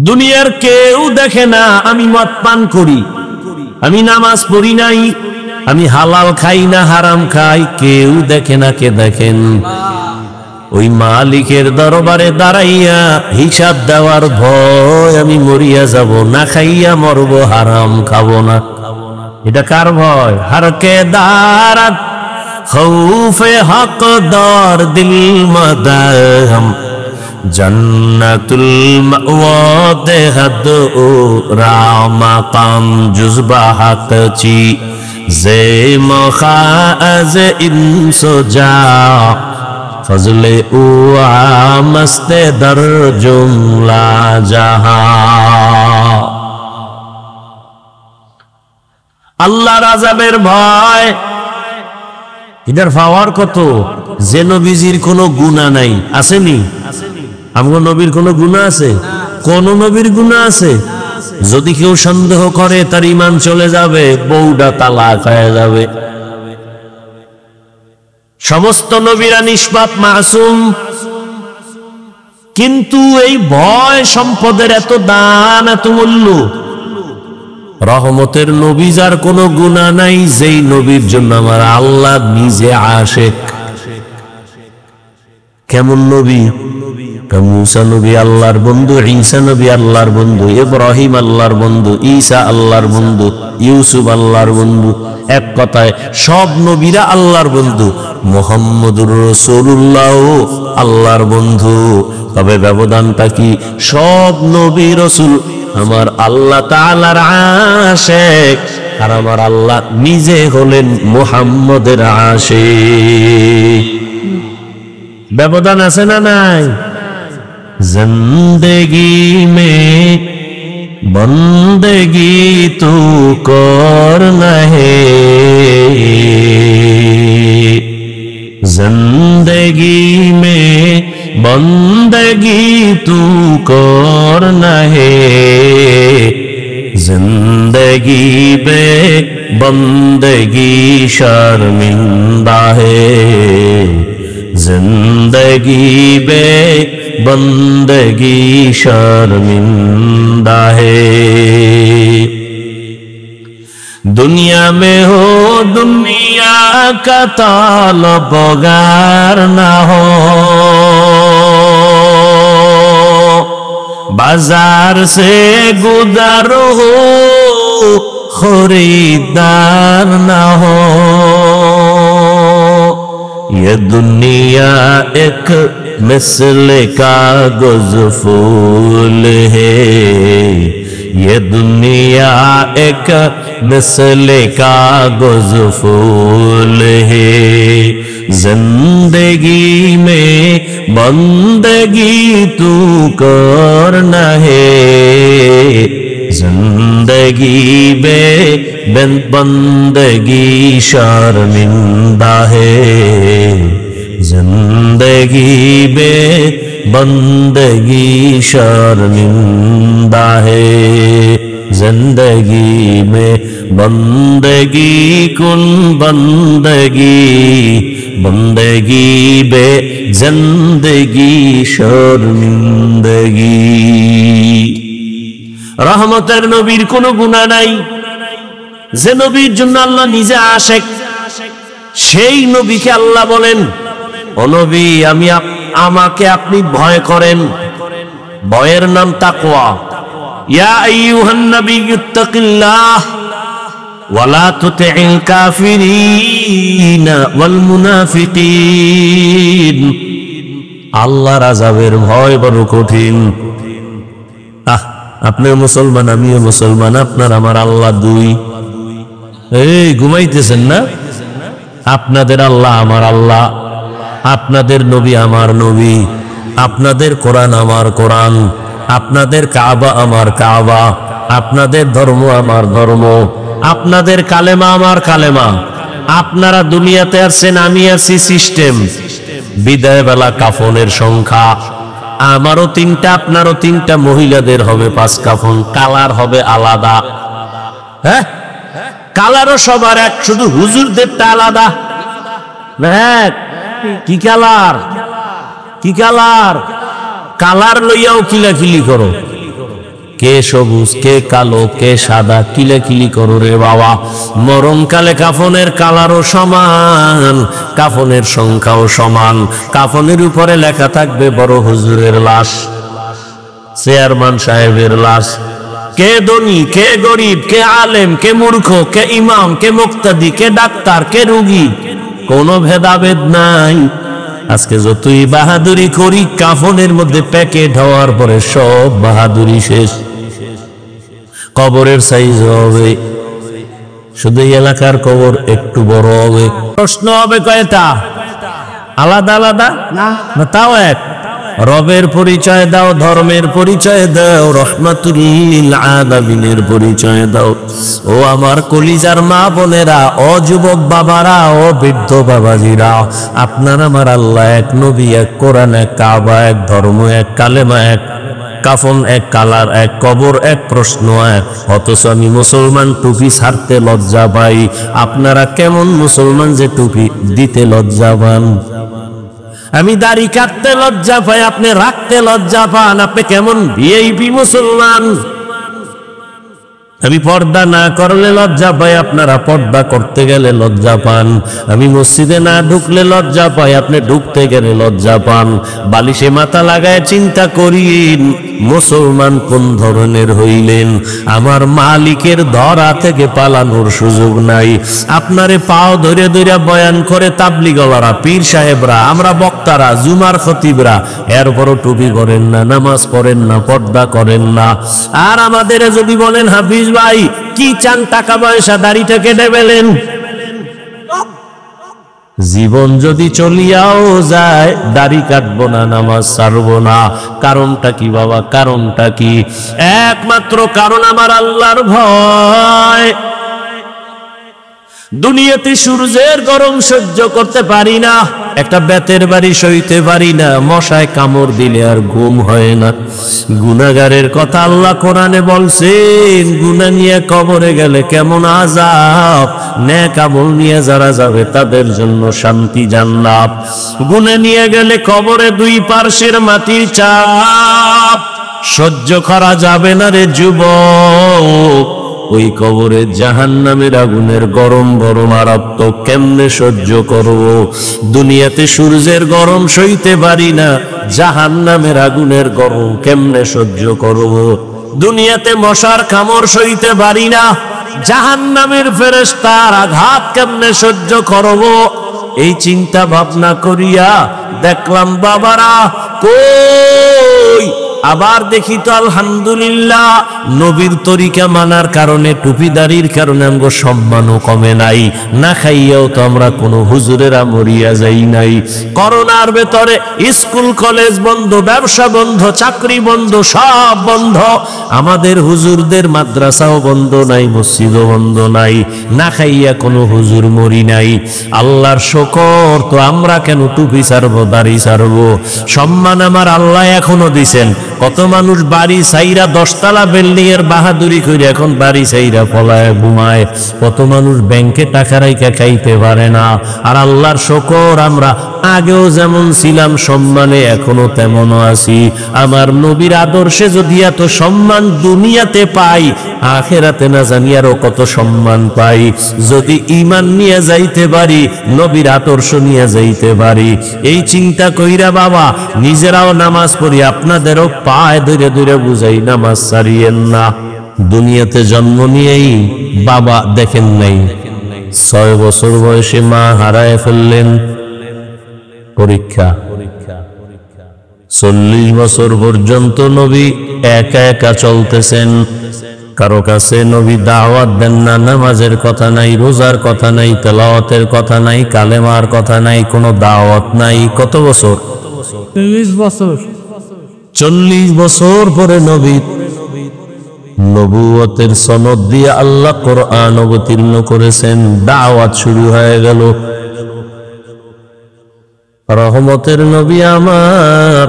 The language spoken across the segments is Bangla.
দুনিয়ার কেউ দেখে না আমি মদ পান করি, আমি নামাজ পড়ি নাই, আমি হালাল খাই না হারাম খাই, কেউ দেখে না। কে দেখেন? ওই মালিকের দরবারে দাঁড়াইয়া হিসাব দেওয়ার ভয়, আমি মরিয়া যাব, না খাইয়া মরব, হারাম খাবো না। এটা কার ভয়? হরকে দারাত খৌফে হক দর দিল মদহম জন্নতুল মাওয়া দেহদ ও রামাকাম জুজবা হক চি জে মখাজ ইনসোজা ফজলে ও আমস্তে দর জুমলা জাহাঁ। আল্লাহর আযাবের ভয়, এটার পাওয়ার কত? যে নবীজির কোনো গুনাহ নাই, আসেনি? আমগো নবীর কোনো গুনাহ আছে? কোন নবীর গুনাহ আছে? যদি কেউ সন্দেহ করে তার ঈমান চলে যাবে, বউটা তালাক হয়ে যাবে। সমস্ত নবীরা নিষ্পাপ মাসুম, কিন্তু এই ভয় সম্পদের এত দাম, এত মূল্য। রহমতের নবী যার কোনো গুনাহ নাই, যেই নবীর জন্য আমার আল্লাহ নিজে আশেক। কেমন নবী? মুসা নবী আল্লাহর বন্ধু, ঈসা নবী আল্লাহর বন্ধু, ইব্রাহিম আল্লাহর বন্ধু, ঈসা আল্লাহর বন্ধু, ইউসুফ আল্লাহর বন্ধু। এক কথায় সব নবীরা আল্লাহর বন্ধু। মুহাম্মদুর রাসূলুল্লাহ আল্লাহর বন্ধু। তবে ব্যবধানটা কি? সব নবী রাসূল আমার আল্লাহ তাআলার আশিক, আর আমার আল্লাহ নিজে হলেন মুহাম্মদের আশিক। ব্যবধান আছে না নাই? জিন্দেগি মে বন্দেগি তু করনা হে, जिंदगी में बंदगी तू करना है, जिंदगी बे बंदगी शर्मिंदा है, जिंदगी बे बंदगी शर्मिंदा है। दुनिया में हो दुनिया का तालबगार ना हो, बाजार से गुजर हो खरीदार ना हो। ये दुनिया एक मिसल कागज फूल है, ये दुनिया एक मिसल कागज फूल है, जिंदगी में बंदगी तू करना है, जिंदगी में बंदगी शर्मिंदा है, जिंदगी में बंदगी शर्मिंदा है, जिंदगी में बंदगी कुन बंदगी, बंदगी बे जिंदगी शर्मिंदगी। रहमतेर नबीर कोनो गुनाह নাই, যে নবীর জন্য আল্লাহ নিজে আশেক, সেই নবীকে আল্লাহ বলেন, ও নবী আমি আমাকে আপনি ভয় করেন। ভয়ের নাম তাকওয়া। ইয়া আইয়ুহান নাবিয়্যুত্তাকিল্লাহ ওয়া লা তুতি'ল কাফিরিনা ওয়াল মুনাফিকিন। আল্লাহর আযাবের ভয় বড় কঠিন। আপনি মুসলমান, আমিও মুসলমান, আপনার আমার আল্লাহ দুই। এই ঘুমাইতেছেন না? আপনাদের আল্লাহ আমার আল্লাহ, আপনাদের নবী আমার নবী, আপনাদের কোরআন আমার কোরআন, আপনাদের কাবা আমার কাবা, আপনাদের ধর্ম আমার ধর্ম, আপনাদের কালেমা আমার কালেমা। আপনারা দুনিয়াতে আসছেন, আমি আছি সিস্টেম। বিদায় বেলা কাফনের সংখ্যা আমারও 3টা, আপনারও 3টা, মহিলাদের হবে 5 কাফন, কালার হবে আলাদা। হ্যাঁ, কালারও সবার এক, শুধু হুজুরদেরটা আলাদা। কি কালার? কি কালার? কালার লইয়াও কিলাকিলি করো। কে সবুজ, কে কালো, কে সাদা, কিলাকিলি করো রে বাবা। মরণকালে কাফনের কালারও সমান, কাফনের সংখ্যাও সমান। কাফনের উপরে লেখা থাকবে বড় হুজুরের লাশ, চেয়ারম্যান সাহেবের লাশ। কে ধনী, কে গরিব, কে আলেম, কে মূর্খ, কে ইমাম, কে মুক্তাদি, কে ডাক্তার, কে রোগী, কোনো ভেদাভেদ নাই। আজকে যতই বাহাদুরি করি, কাফনের মধ্যে প্যাকেট হওয়ার পরে সব বাহাদুরি শেষ। কবরের সাইজ হবে, শুধু এলাকার কবর একটু বড় হবে। প্রশ্ন হবে কয়টা? আলাদা আলাদা না, তাও এক। রবের পরিচয় দাও, ধর্মের পরিচয় দাও, রহমাতুল লিল আলামিনের পরিচয় দাও। ও আমার কলিজার মা বোনেরা, ও যুবক বাবারা, ও বৃদ্ধ বাবাজিরা, আপনার আমার আল্লাহ এক, নবী এক, কোরআন এক, কাবা এক, ধর্ম এক, কালেমা এক, কাফন এক, কালার এক, কবর এক, প্রশ্ন এক। অথচ আমি মুসলমান, টুপি ছাড়তে লজ্জা পাই। আপনারা কেমন মুসলমান যে টুপি দিতে লজ্জা পান? আমি দাড়ি কাটতে লজ্জা পাই, আপনি রাখতে লজ্জা পান। আপনি কেমন ভিআইপি মুসলমান? আমি পর্দা না করলে লজ্জা পাই, আপনারা পর্দা করতে গেলে লজ্জা পান। আমি মসজিদে না ঢুকলে লজ্জা পাই, আপনি ঢুকতে গেলে লজ্জা পান। বালিশে মাথা লাগায় চিন্তা করিন মুসলমান কোন ধরনের হইলেন। আমার মালিকের ধরা থেকে পালানোর সুযোগ নাই। আপনারে পাও ধরে ধরে বয়ান করে তাবলিগওয়ালারা, পীর সাহেবরা, আমরা বক্তারা, জুমার খতিবরা, এরপরও টুপি করেন না, নামাজ পড়েন না, পর্দা করেন না। আর আমাদের যদি বলেন হাফিজ ভাই কি চান, টাকা পয়সা, দাড়িটা কেটে ফেলেন। জীবন যদি চলিয়াও যায়, দাড়ি কাটবো না, নামাজ ছাড়বো না। কারণটা কি বাবা? কারণটা কি? একমাত্র কারণ আমার আল্লাহর ভয়। দুনিয়াতে সূর্যের গরম সহ্য করতে পারি না, একটা বেতের বাড়ি সইতে পারি না, মশায় কামড় দিলে আর ঘুম হয় না। গুনাহগারের কথা আল্লাহ কোরআনে বলছেন, গুনাহ নিয়ে কবরে গেলে কেমন আযাব, নেক আমল নিয়ে যারা যাবে তাদের জন্য শান্তি জান্নাত। গুনাহ নিয়ে গেলে কবরে দুই পার্শ্বের মাটির চাপ সহ্য করা যাবে না রে যুবক। ওই কবরে জাহান্নামের আগুনের গরম বড় মারাত্মক, কেমনে সহ্য করব? দুনিয়াতে সূর্যের গরম সইতে পারি না, জাহান্নামের আগুনের গরম কেমনে সহ্য করব? দুনিয়াতে মশার কামড় সইতে পারি না, জাহান্নামের ফেরেশতার আঘাত কেমনে সহ্য করব? এই চিন্তা ভাবনা করিয়া দেখলাম বাবারা কই, আবার দেখি তো আলহামদুলিল্লাহ নবীর তরিকা মানার কারণে, টুপিদারির কারণে আমগো সম্মানও কমে নাই। না খাইয়াও তো আমরা কোনো হুজুরেরা মরিয়া যাই নাই। করোনার ভেতরে স্কুল কলেজ বন্ধ, ব্যবসা বন্ধ, চাকরি বন্ধ, সব বন্ধ। আমাদের হুজুরদের মাদ্রাসাও বন্ধ নাই, মসজিদও বন্ধ নাই। না খাইয়া কোনো হুজুর মরি নাই। আল্লাহর শুকর, তো আমরা কেন টুপি ছাড়বো, দাড়ি ছাড়বো? সম্মান আমার আল্লাহ এখনো দিছেন। কত মানুষ বাড়ি ছাইরা 10 তলা বিল্ডিং এর বাহাদুরি করে এখন বাড়ি ছাইরা পলায় ঘুমায়। কত মানুষ ব্যাংকে টাকা রাইখা খাইতে পারে না। আর আল্লাহর শুকর, আমরা আগেও যেমন ছিলাম সম্মানে, এখনো তেমনও আছি। আমার নবীর আদর্শে যদি এত সম্মান দুনিয়াতে পাই, আখেরাতে না জানি আরো কত সম্মান পাই। যদি ঈমান নিয়ে যাইতে পারি, নবীর আদর্শ নিয়ে যাইতে পারি, এই চিন্তা কইরা বাবা নিজেরাও নামাজ পড়ি, আপনাদেরও পায়ে ধরে ধরে বুঝাই নামাজ ছাড়িয়েন না। দুনিয়াতে জন্ম নিয়েই বাবা দেখেন নাই, 6 বছর বয়সে মা হারায় ফেললেন। পরীক্ষা 40 বছর পর্যন্ত নবী একা একা চলতেছেন। কারো কাছে নবী দাওয়াত দেন না, নামাজের কথা নাই, রোজার কথা নাই, তেলাওয়াতের কথা নাই, কালেমার কথা নাই, কোনো দাওয়াত নাই। কত বছর? 40 বছর। 40 বছর পরে নবী নবুয়তের সনদ দিয়ে আল্লাহ কোরআন অবতীর্ণ করেছেন। দাওয়াত শুরু হয়ে গেল। রহমতের নবী আমার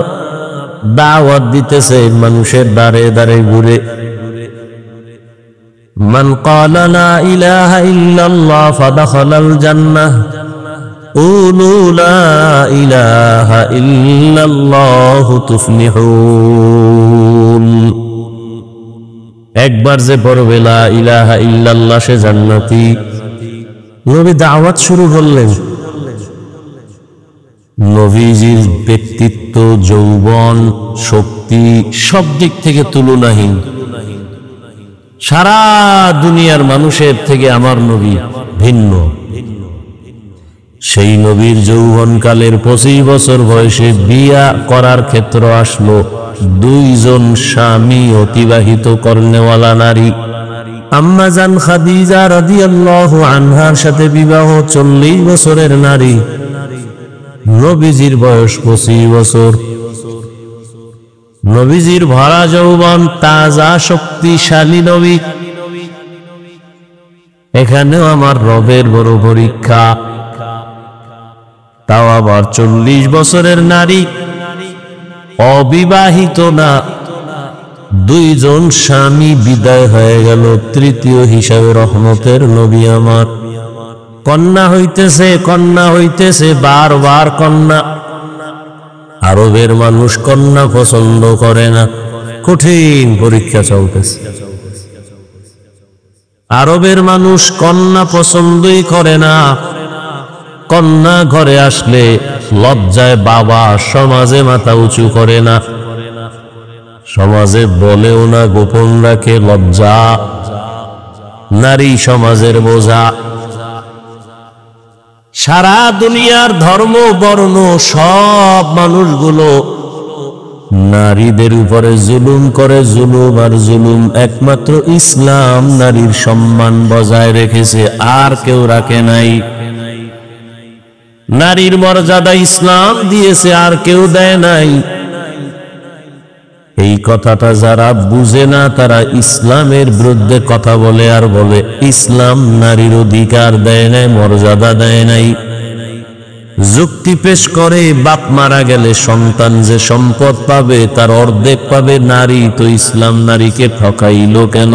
দাওয়াত দিতেছে মানুষের দ্বারে দ্বারে ঘুরে। মান ক্বালা লা ইলাহা ইল্লাল্লাহ ফাদাখালাল জান্নাহ, কুলু লা ইলাহা ইল্লাল্লাহু তুফলিহুন। একবার যে পড়বে লা ইলাহা ইল্লাল্লাহ সে জান্নাতি। নবী দাওয়াত শুরু করলেন। নবীজির ব্যক্তিত্ব, যৌবন, শক্তি সব দিক থেকে তুলনাহীন। সারা দুনিয়ার মানুষের থেকে আমার নবী ভিন্ন। সেই নবীর যৌবনকালের 25 বছর বয়সে বিয়া করার ক্ষেত্র আসলো। 2 জন স্বামী অতিবাহিত করনেওয়ালা নারী। আম্মা জান খাদিজা রাদিয়াল্লাহু আনহার সাথে বিবাহ 40 বছরের নারী। নবীজির বয়স 25 বছর। নবীজির ভরা যৌবন, তাজা শক্তিশালী নবী। এখানেও আমার রবের বড় পরীক্ষা। তাও আবার 40 বছরের নারী, অবিবাহিত না। 2 জন স্বামী বিদায় হয়ে গেল, তৃতীয় হিসাবে রহমতের নবী আমার। কন্যা হইতেছে বারবার কন্যা। আরবের মানুষ কন্যা পছন্দ করে না, কঠিন পরীক্ষা চলতেছে। আরবের মানুষ কন্যা পছন্দই করে না। কন্যা ঘরে আসলে লজ্জায় বাবা সমাজে মাথা উঁচু করে না, সমাজে বলেও না, গোপন রাখে, লজ্জা। নারী সমাজের বোঝা। সারা দুনিয়ার ধর্ম বর্ণ সব মানুষগুলো নারীদের উপরে জুলুম করে, জুলুম আর জুলুম। একমাত্র ইসলাম নারীর সম্মান বজায় রেখেছে, আর কেউ রাখে নাই। নারীর মর্যাদা ইসলাম দিয়েছে, আর কেউ দেয় নাই। এই কথাটা যারা বুঝে না তারা ইসলামের বিরুদ্ধে কথা বলে, আর বলে ইসলাম নারীর অধিকার দেয় নাই, মর্যাদা দেয় নাই। যুক্তি পেশ করে বাপ মারা গেলে সন্তান যে সম্পদ পাবে তার অর্ধেক পাবে নারী, তো ইসলাম নারীকে ঠকাইলো কেন?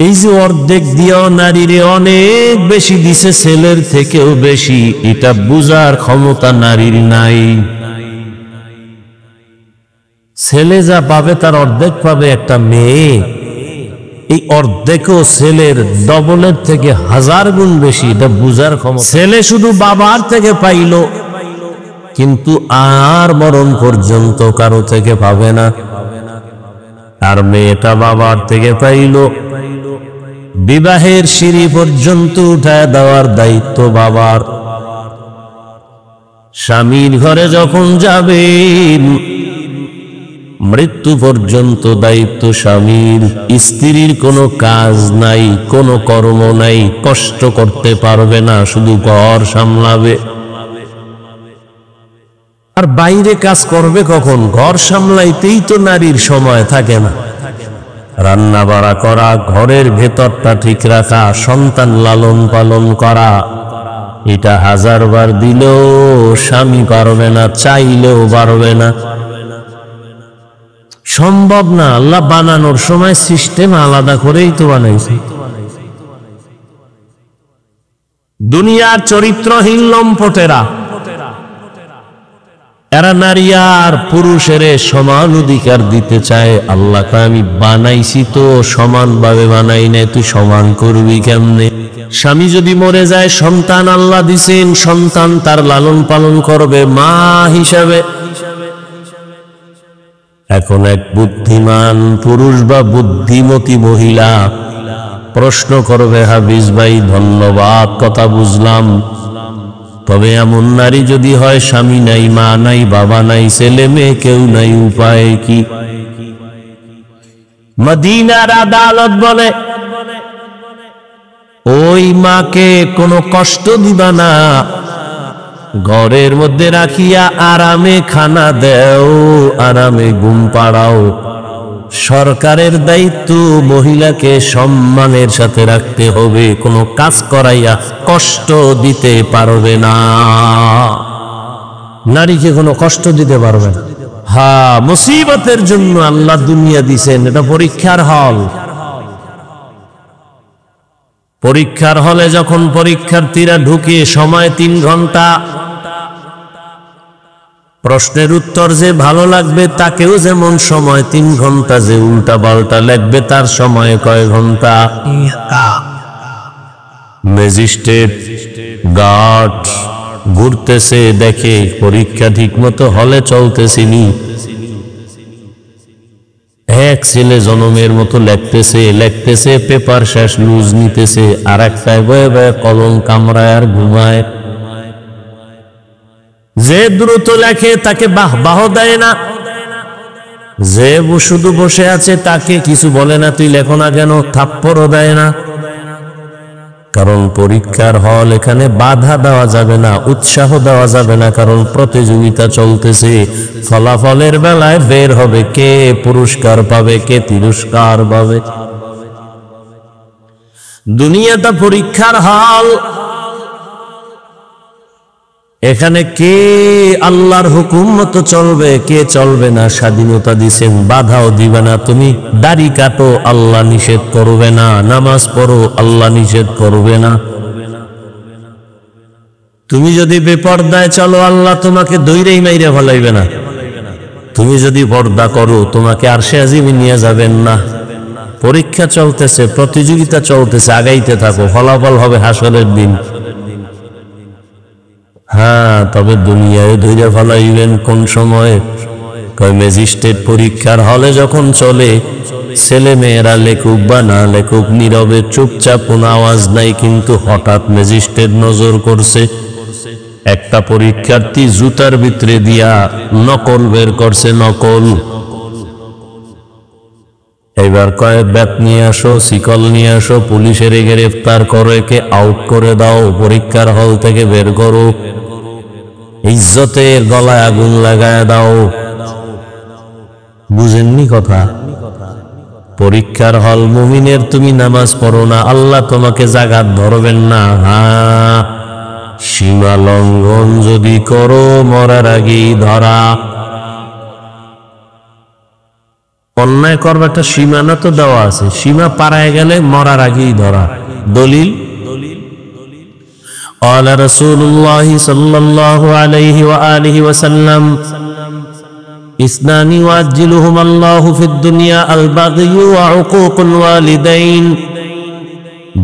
এই যে অর্ধেক দিয়েও নারীরে অনেক বেশি দিছে, ছেলের থেকেও বেশি, এটা বুঝার ক্ষমতা নারীর নাই। ছেলে যা পাবে তার অর্ধেক পাবে একটা মেয়ে। এই অর্ধেকও ছেলের ডবলের থেকে 1000 গুণ বেশি, এটা বুঝার ক্ষমতা। ছেলে শুধু বাবার থেকে পাইল, কিন্তু আর মরণ পর্যন্ত কারো থেকে পাবে না। আর মেয়েটা বাবার থেকে পাইল, বিবাহের সিঁড়ি পর্যন্ত উঠায় দেওয়ার দায়িত্ব বাবার। স্বামীর ঘরে যখন যাবে মৃত্যু পর্যন্ত দায়িত্ব স্বামীর। স্ত্রীর কোনো কাজ নাই, কোনো কর্ম নাই, কষ্ট করতে পারবে না, শুধু ঘর সামলাবে। আর বাইরে কাজ করবে কখন? ঘর সামলাইতেই তো নারীর সময় থাকে না। রান্না বাড়া করা, ঘরের ভেতরটা ঠিক রাখা, সন্তান লালন পালন করা, এটা 1000 বার দিলেও স্বামী পারবে না, চাইলেও পারবে না, সম্ভব না। আল্লাহ বানানোর সময় সিস্টেম আলাদা করেই তো বানাইছে। দুনিয়ার চরিত্রহীন লম্পটেরা, এরা নারী আর পুরুষের সমান অধিকার দিতে চায়। আল্লাহকে আমি বানাইছি তো সমানভাবে বানাই নাই, তুই সমান করবি কেমনে? স্বামী যদি মরে যায়, সন্তান আল্লাহ দিছেন, সন্তান তার লালন পালন করবে মা হিসাবে। এখন এক বুদ্ধিমান পুরুষ বা বুদ্ধিমতী মহিলা প্রশ্ন করবে, হাফিজ ভাই ধন্যবাদ, কথা বুঝলাম, তবে এমন নারী যদি হয় স্বামী নাই, মা নাই, বাবা নাই, ছেলে মেয়ে কেউ নাই, উপায় কি? মদিনার আদালত বলে ওই মাকে কোনো কষ্ট দিবা না, ঘরের মধ্যে রাখিয়া আরামে খানা দেও, আরামে ঘুম পাড়াও। সরকারের দায়িত্ব মহিলাকে সম্মানের সাথে রাখতে হবে, কোনো কাজ করাইয়া কষ্ট দিতে পারবে না। নারীকে কোনো কষ্ট দিতে পারবে না। হ্যাঁ, মুসিবতের জন্য আল্লাহ দুনিয়া দিছেন, এটা পরীক্ষার হল। পরীক্ষার হলে যখন পরীক্ষার্থীরা ঢুকে, সময় 3 ঘন্টা, প্রশ্নের উত্তর যে ভালো লাগবে তাকেও যেমন সময় 3 ঘন্টা, যে উল্টা পাল্টা লাগবে তার সময় কয় ঘন্টা। ম্যাজিস্ট্রেট গার্ড ঘুরতেছে, দেখে পরীক্ষা ঠিক মতো হলে চলতেছিনি। এক ছেলে জনমের মতো লেখতেছে পেপার শেষ, লুজ নিতেছে, আর একটায় বয়ে বয়ে কলম কামড়ায় আর ঘুমায়। যে দ্রুত লেখে তাকে বাহ দেয় না, যে শুধু বসে আছে তাকে কিছু বলে না, তুই লেখো না কেন, থাপ্পড়ও দেয় না। কারণ পরীক্ষার হল, এখানে বাধা দেওয়া যাবে না, উৎসাহ দেওয়া যাবে না, কারণ প্রতিযোগিতা চলতেছে। ফলাফলের বেলায় বের হবে কে পুরস্কার পাবে, কে তিরস্কার পাবে। দুনিয়াটা পরীক্ষার হল, এখানে কে আল্লাহর হুকুম মতো চলবে, কে চলবে না স্বাধীনতা দিছেন, বাধাও দিবে না। তুমি দাড়ি কাটো, আল্লাহ নিষেধ করবে না। নামাজ পড়ো, আল্লাহ নিষেধ করবে না। তুমি যদি বেপরদায় চলো, আল্লাহ তোমাকে দৈরেই মাইরে ফেলাইবে না। তুমি যদি পর্দা করো, তোমাকে আরশে আজিমে নিয়ে যাবেন না। পরীক্ষা চলতেছে, প্রতিযোগিতা চলতেছে, আগাইতে থাকো, ফলাফল হবে হাসরের দিন। হ্যাঁ, তবে দুনিয়ায় ধৈর্য ফলাইবেন কোন সময়? কয় ম্যাজিস্ট্রেট পরীক্ষার হলে যখন চলে, ছেলে মেয়েরা লেখুক বা না লেখুক, নীরবে চুপচাপ, কোনো আওয়াজ নাই, কিন্তু হঠাৎ ম্যাজিস্ট্রেট নজর করছে, একটা পরীক্ষার্থী জুতার ভিতরে দিয়া নকল বের করছে, নকল। এবার কয় ব্যাট নিয়ে আসো, শিকল নিয়ে আসো, পুলিশের গ্রেফতার করো, একে আউট করে দাও, পরীক্ষার হল থেকে বের করো, ইজ্জতের গলায় আগুন লাগায় দাও। বুঝেননি কথা? পরীক্ষার হল মুমিনের, তুমি নামাজ পড়ো না, আল্লাহ তোমাকে জাগাত ধরবেন না। হ্যাঁ, সীমা লঙ্ঘন যদি করো, মরার আগেই ধরা। অন্যায় করবে একটা সীমানা তো দেওয়া আছে, সীমা পারায় গেলে মরার আগেই ধরা। দলিল قال رسول الله صلى الله عليه وآله وسلم اثنان يعجلهما الله في الدنيا البغي وعقوق الوالدين।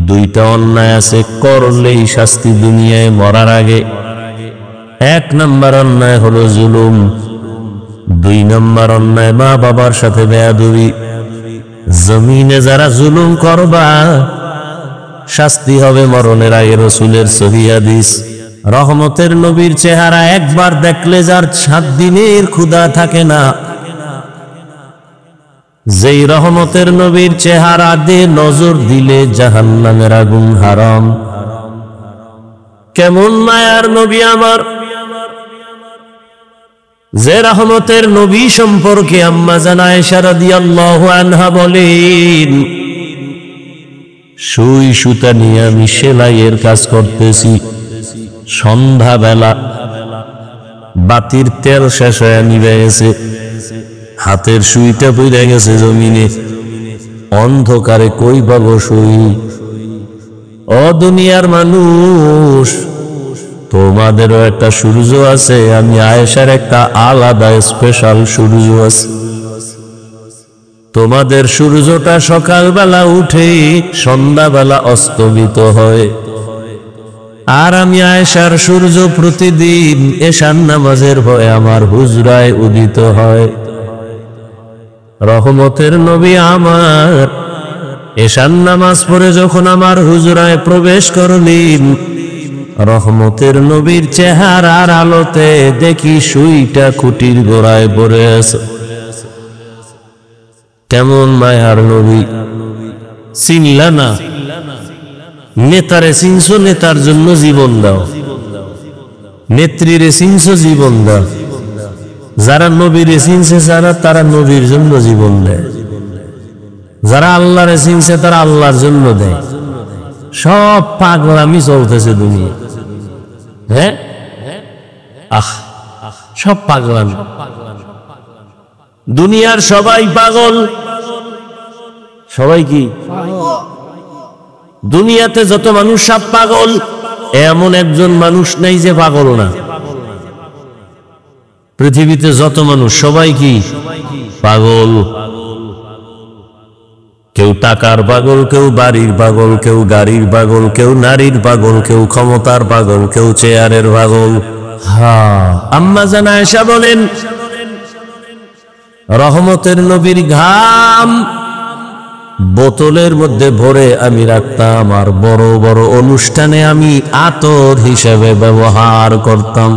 দুইটা অন্যায় আছে, করলেই শাস্তি দুনিয়ায় মরার আগে। 1 নম্বর অন্যায় হলো জুলুম, 2 নম্বর অন্যায় মা বাবার সাথে বেয়াদবি। জমিনে যারা জুলুম করবা, শাস্তি হবে মরণের আগে। রাসূলের সহিহ হাদিস। রহমতের নবীর চেহারা একবার দেখলে যার 7 দিনের ক্ষুধা থাকে না, যেই রহমতের নবীর চেহারা দিয়ে নজর দিলে জাহান্নামের আগুন হারাম। কেমন মায়ার নবী আমার, যে রহমতের নবী সম্পর্কে আম্মা জান আয়েশা রাদিয়াল্লাহু আনহা বলেন, সুই সুতা নিয়ে আমি সেলাইয়ের কাজ করতেছি, সন্ধ্যাবেলা বাতির তেল শেষ হয়ে নিভে গেছে, হাতের সুইটা পড়ে গেছে জমিনে, অন্ধকারে কই পাবো সুই? ও দুনিয়ার মানুষ, তোমাদেরও একটা সূর্য আছে, আমি আয়েশার একটা আলাদা স্পেশাল সূর্য আছে। তোমাদের সূর্যটা সকালবেলা উঠে সন্ধ্যাবেলা অস্তমিত হয়, আর আমি আয়েশার সূর্য প্রতিদিন এশার নামাজের ভয়ে আমার হুজরায় উদিত হয়। রহমতের নবী আমার এশার নামাজ পড়ে যখন আমার হুজরায় প্রবেশ করলেন, রহমতের নবীর চেহারার আলোতে দেখি সুইটা খুঁটির গোড়ায় পড়ে আছে। কেমন মায়ার নবী, চিনলা না? নেতারে চিনছো, নেতার জন্য জীবন দাও। নেত্রীরে চিনছো, জীবন দাও। যারা নবীরে চিনছে, তারা নবীর জন্য জীবন দেয়। যারা আল্লাহরে চিনছে, তারা আল্লাহর জন্য দেয়। সব পাগলামি চলতেছে দুনিয়া। হ্যাঁ, সব পাগলামি। দুনিয়ার সবাই পাগল। সবাই কি? দুনিয়াতে যত মানুষ সব পাগল, এমন একজন মানুষ নাই যে পাগল না। পৃথিবীতে যত মানুষ সবাই কি পাগল। কেউ টাকার পাগল, কেউ বাড়ির পাগল, কেউ গাড়ির পাগল, কেউ নারীর পাগল, কেউ ক্ষমতার পাগল, কেউ চেয়ারের পাগল। আম্মা জান আয়েশা বলেন, রহমতের নবীর ঘাম বোতলের মধ্যে ভরে আমি রাখতাম, আর বড় বড় অনুষ্ঠানে আমি আতর হিসেবে ব্যবহার করতাম।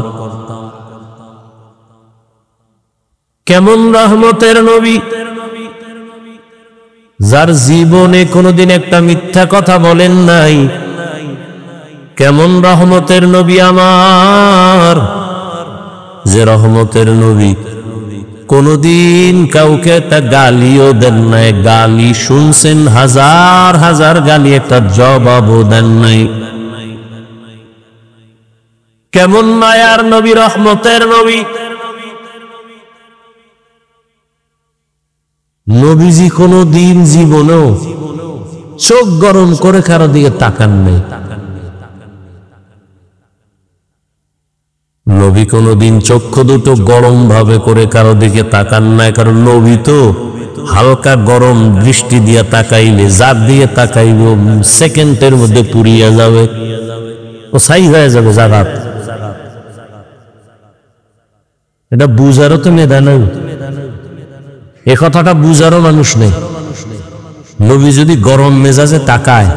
কেমন রহমতের নবী, যার জীবনে কোনোদিন একটা মিথ্যা কথা বলেন নাই। কেমন রহমতের নবী আমার, যে রহমতের নবী কোনদিন কাউকে একটা গালিও দেন নাই। গালি শুনছেন হাজার হাজার গালি, একটা জবাবও দেন নাই। কেমন মায়ার নবী, রহমতের নবী। নবীজি কোনদিন জীবনেও চোখ গরম করে কারো দিকে তাকান নাই। নবী কোনদিন চক্ষু দুটো গরম ভাবে করে কারো দিকে তাকান নাই, কারণ নবী তো হালকা গরম দৃষ্টি দিয়ে তাকাইলে, জাত দিয়ে তাকাইব, সেকেন্ডের মধ্যে পুড়িয়া যাবে, ও ছাই হয়ে যাবে জাগাত। এটা বুঝারও তো মেধা নাই, এ কথাটা বুঝারও মানুষ নেই। নবী যদি গরম মেজাজে তাকায়,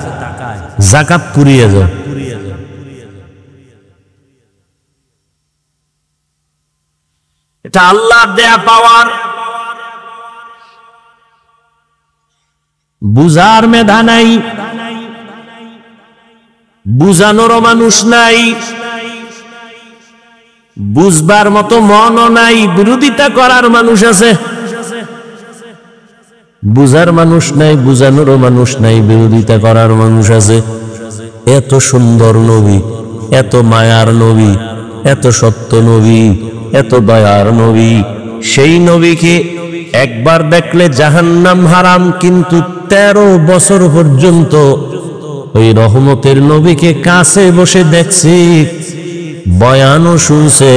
জাকাত পুড়িয়ে যায়। এটা আল্লাহর দেয়া পাওয়ার। বুঝার মেধা নাই, বুঝানোরও মানুষ নাই, বুঝবার মতো মনও নাই, বিরোধিতা করার মানুষ আছে। বুঝার মানুষ নাই, বুঝানোরও মানুষ নাই, বিরোধিতা করার মানুষ আছে। এত সুন্দর নবী, এত মায়ার নবী, এত সত্য নবী, এত দয়ার নবী, সেই নবীকে একবার দেখলে জাহান্নাম হারাম, কিন্তু 13 বছর পর্যন্ত ওই রহমতের নবীকে কাছে বসে দেখছি, বয়ানও শুনছে,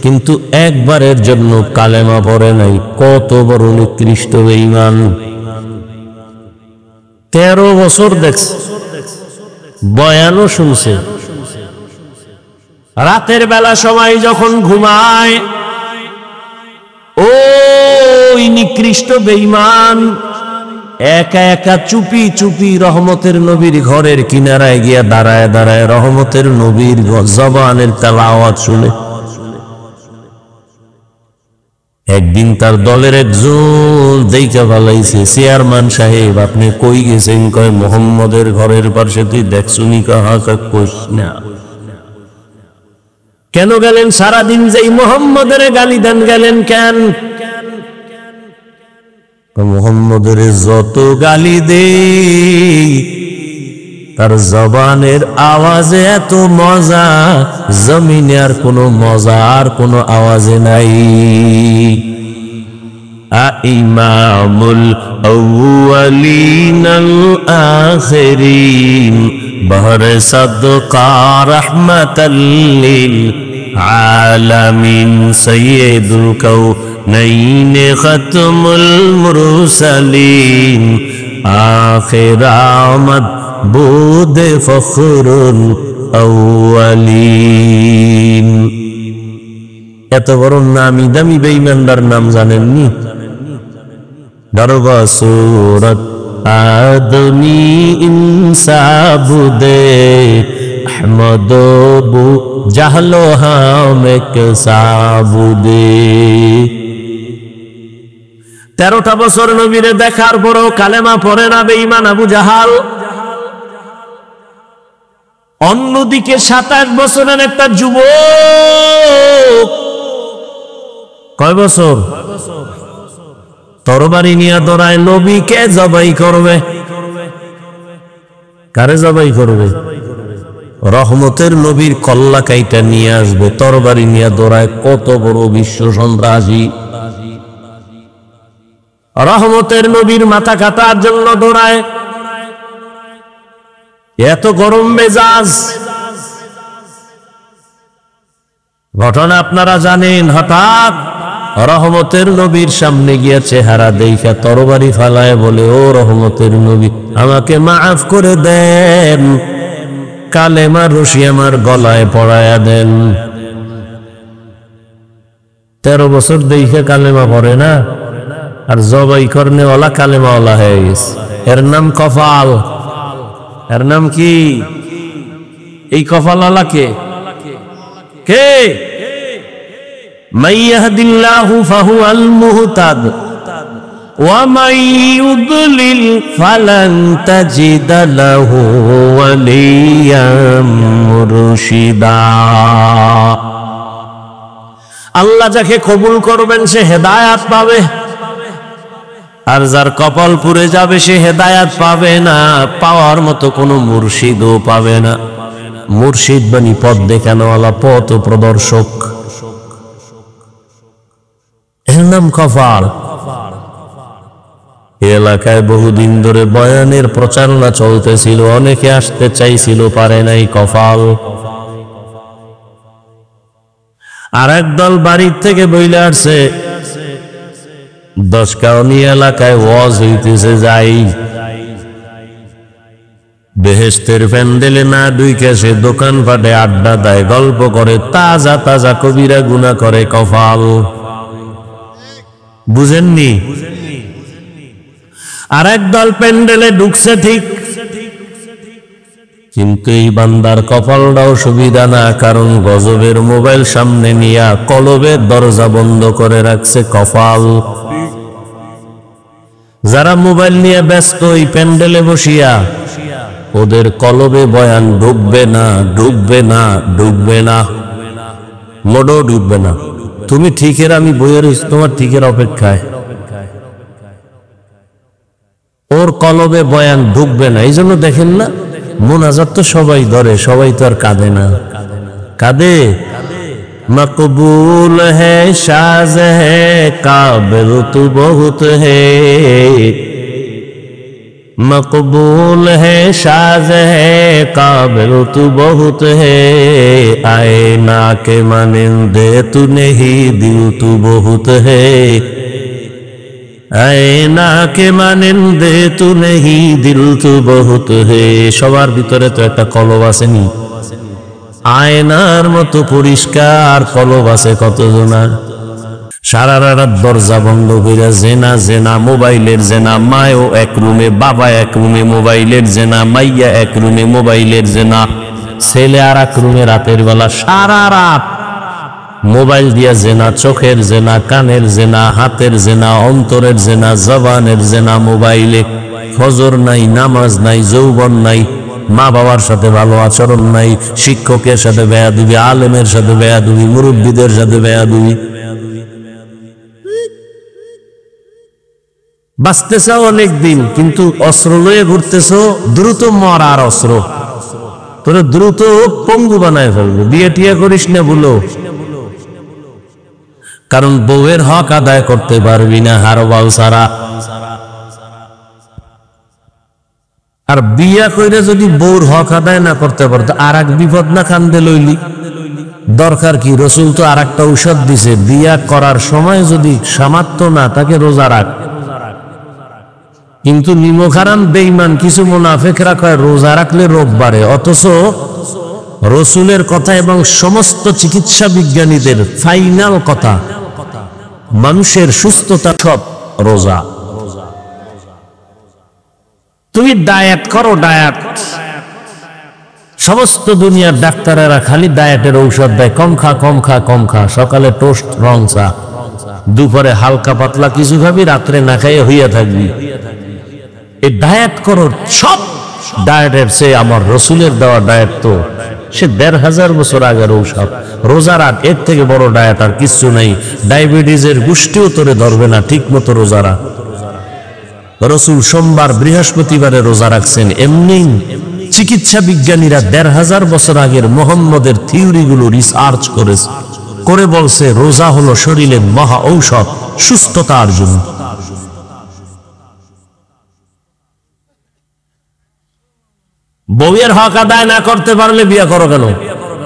কিন্তু একবারের জন্য কালেমা পড়ে নাই। কত বড় নিকৃষ্ট বেঈমান। 13 বছর দেখছে, বয়ানও শুনছে। রাতের বেলা সময় যখন ঘুমায়, ওই নিকৃষ্ট বেঈমান একা একা চুপি চুপি রহমতের নবীর ঘরের কিনারায় গিয়া দাঁড়ায় দাঁড়ায় রহমতের নবীর জবানের তেলাওয়াত শুনে। একদিন তার দলের একজন দেইখা ভালাইছে, চেয়ারম্যান সাহেব আপনি কই গেছেন? কয় মোহাম্মদের ঘরের পাশে। তুই দেখছুনি? কাহা কইস না। কেন গেলেন? সারাদিন যেই মোহাম্মদের গালি দেন, গেলেন কেন? মোহাম্মদের যত গালি দেই, তার জবানের আওয়াজে এত মজা, জমিনে আর কোনো মজা আর কোনো আওয়াজে নাই। ইমামুল আউয়ালিন আল আখিরিন বহরে সাদকা রাহমাতাল লিল আলামিন সাইয়্যিদুল কাউনাইন খাতমুল মুরসালিন আখির আমদ বুদ ফখরুল আউয়ালিন। এত বড় নামি দামি বেঈমানদার নাম জানেননি? দরবা সূরত আদমি ইনসাবুদে আহমদ বু জাহলো হামেক সাবুদে। 13টা বছর নবীরে দেখার পরও কালেমা পড়ে না বেঈমান আবু জাহাল। অন্যদিকে 27 বছরের একটা যুবক, কয় বছর? তরবারি নিয়ে দৌড়ায়, নবীকে জবাই করবে। কারে জবাই করবে? রহমতের নবীর কল্লা কাইটা নিয়ে আসবে, তরবারি নিয়ে দৌড়ায়। কত বড় বিশ্ব সন্ত্রাসী! রহমতের নবীর মাথা কাটার জন্য দৌড়ায়। এত গরম মেজাজ। ঘটনা আপনারা জানেন, হঠাৎ রহমতের নবীর সামনে গিয়া চেহারা দেখা তরবারি ফালায় বলে, ও রহমতের নবী, আমাকে মাফ করে দেন, কালেমার রশি আমার গলায় পড়ায়া দেন। 13 বছর দেখে কালেমা পড়ে না, আর জবাই করনেওয়ালা কালেমাওয়ালা হয়ে গেছে। এর নাম কপাল। এর নাম কি? এই কপালওয়ালা কে? কে? মান ইয়াহদিল্লাহু ফাহুয়াল মুহতাদ ওয়া মান ইউদ্লিল ফালান তাজিদা লাহু ওয়ালিয়াম মুরশিদা। আল্লাহ যাকে কবুল করবেন সে হেদায়াত পাবে, আর যার কপাল পুড়ে যাবে সে হেদায়াত পাবে না, পাওয়ার মতো কোনো মুর্শিদও পাবে না। মুর্শিদ বানি পথ দেখানোওয়ালা, পথ প্রদর্শক, এর নাম কপাল। এলাকায় বহুদিন ধরে বয়ানের প্রচারণা চলতেছিল, অনেকে আসতে চাইছিল, পারে নাই, কপাল। আর একদল বাড়ির থেকে বইলে আসছে, 10 কাউনি এলাকায় ওয়াজ হইতেছে, যাই। বেহেশতের প্যান্ডেলে না ঢুকে সে দোকান পাটে আড্ডা দেয়, গল্প করে, তাজা তাজা কবিরা গুনাহ করে, কপাল। বুঝেননি? আর একদল প্যান্ডেলে ঢুকছে ঠিক, কিন্তু এই বান্দার কপালটাও সুবিধা না, কারণ গজবের মোবাইল সামনে নিয়া কলবের দরজা বন্ধ করে রাখছে, কপাল। যারা মোবাইল নিয়ে ব্যস্ত এই প্যান্ডেলে বসিয়া, ওদের কলবে বয়ান ঢুকবে না, ঢুকবে না, ঢুকবে না, মোড়ও ঢুকবে না। তুমি ঠিকের, আমি বইয়ের, তোমার ঠিকের অপেক্ষায়, ওর কলবে বয়ান ঢুকবে না। এই জন্য দেখেন না, মুনাজাত তো সবাই ধরে, সবাই তো আর কাঁদে না। কাঁদে? মকবুল হ্যায় শাজ হ্যায় কাবিল তু বহুত হ্যায়, মকবুল হ্যায় শাজ হ্যায় কাবিল তু বহুত হ্যায়, আয়ে না কে মানিন্দে তু নেহি দিল তু বহুত হ্যায়, আয়না কে মানিন্দে তু নেহি দিল তু বহুত হে। সবার ভিতরে তো একটা কলব আসেনি, আয়নার মতো পরিষ্কার কলব আছে কতজনার। সারা রাত দরজা বন্ধ করে জেনা জেনা, মোবাইলের জেনা, মায়ও এক রুমে, বাবা এক রুমে, মোবাইলের জেনা, মাইয়া এক রুমে, মোবাইলের জেনা, ছেলে আর এক রুমে, রাতের বেলা সারা রাত মোবাইল দিয়া জেনা, চোখের জেনা, কানের জেনা, হাতের জেনা, অন্তরের জেনা, জবানের জেনা মোবাইলে। ফজর নাই, নামাজ নাই, যৌবন নাই, মা বাবার সাথে ভালো আচরণ নাই, শিক্ষকের সাথে বেয়াদবি, আলেমের সাথে বেয়াদবি, মুরব্বীদের সাথে বেয়াদবি। বাঁচতেছ অনেক দিন, কিন্তু অস্ত্র লয়ে ঘুরতেছ, দ্রুত মরার অস্ত্র, তোরে দ্রুত পঙ্গু বানায় ফেলবে। বিয়ে টিয়া করিস না বলো, কারণ বউয়ের হক আদায় করতে পারবি না হারবাল ছাড়া। আর বিয়া কইরা যদি বউর হক আদায় না করতে পারতো, আর এক বিপদ না কান্দে লইলি? দরকার কি? রসুল তো আর একটা ঔষধ দিছে, বিয়া করার সময় যদি সামর্থ্য না তাকে রোজা রাখ। কিন্তু নিমখারাম বেঈমান কিছু মুনাফিকরা কয় রোজা রাখলে রোগ বাড়ে, অথচ রসুলের কথা এবং সমস্ত চিকিৎসা বিজ্ঞানীদের ফাইনাল কথা, মানুষের সুস্থতা সব রোজা। তুমি ডায়েট করো, ডায়েট। সমস্ত দুনিয়ার ডাক্তারেরা খালি ডায়েটের ঔষধ দেয়, কম খা, কম খা, কম খা। সকালে টোস্ট, রং চা, দুপুরে হালকা পাতলা কিছু খাবি, রাত্রে না খাইয়ে হইয়া থাকবি। এই ডায়েট করো। সব ডায়েটের চেয়ে আমার রসুলের দেওয়া ডায়েট তো সে 1500 বছর আগের ঔষধ। রোজা রাখ, এর থেকে বড় ডায়েট আর কিচ্ছু নাই। ডায়াবেটিসের গোষ্ঠীও তোরে ধরবে না, ঠিক মতো রোজা রাখ। রসুল সোমবার বৃহস্পতিবারে রোজা রাখছেন। এমনি চিকিৎসা বিজ্ঞানীরা 1500 বছর আগের মোহাম্মদের থিওরিগুলো রিসার্চ করে বলছে রোজা হলো শরীরের মহা ঔষধ সুস্থতার জন্য। বউয়ের হক আদায় না করতে পারলে বিয়ে করো কেন?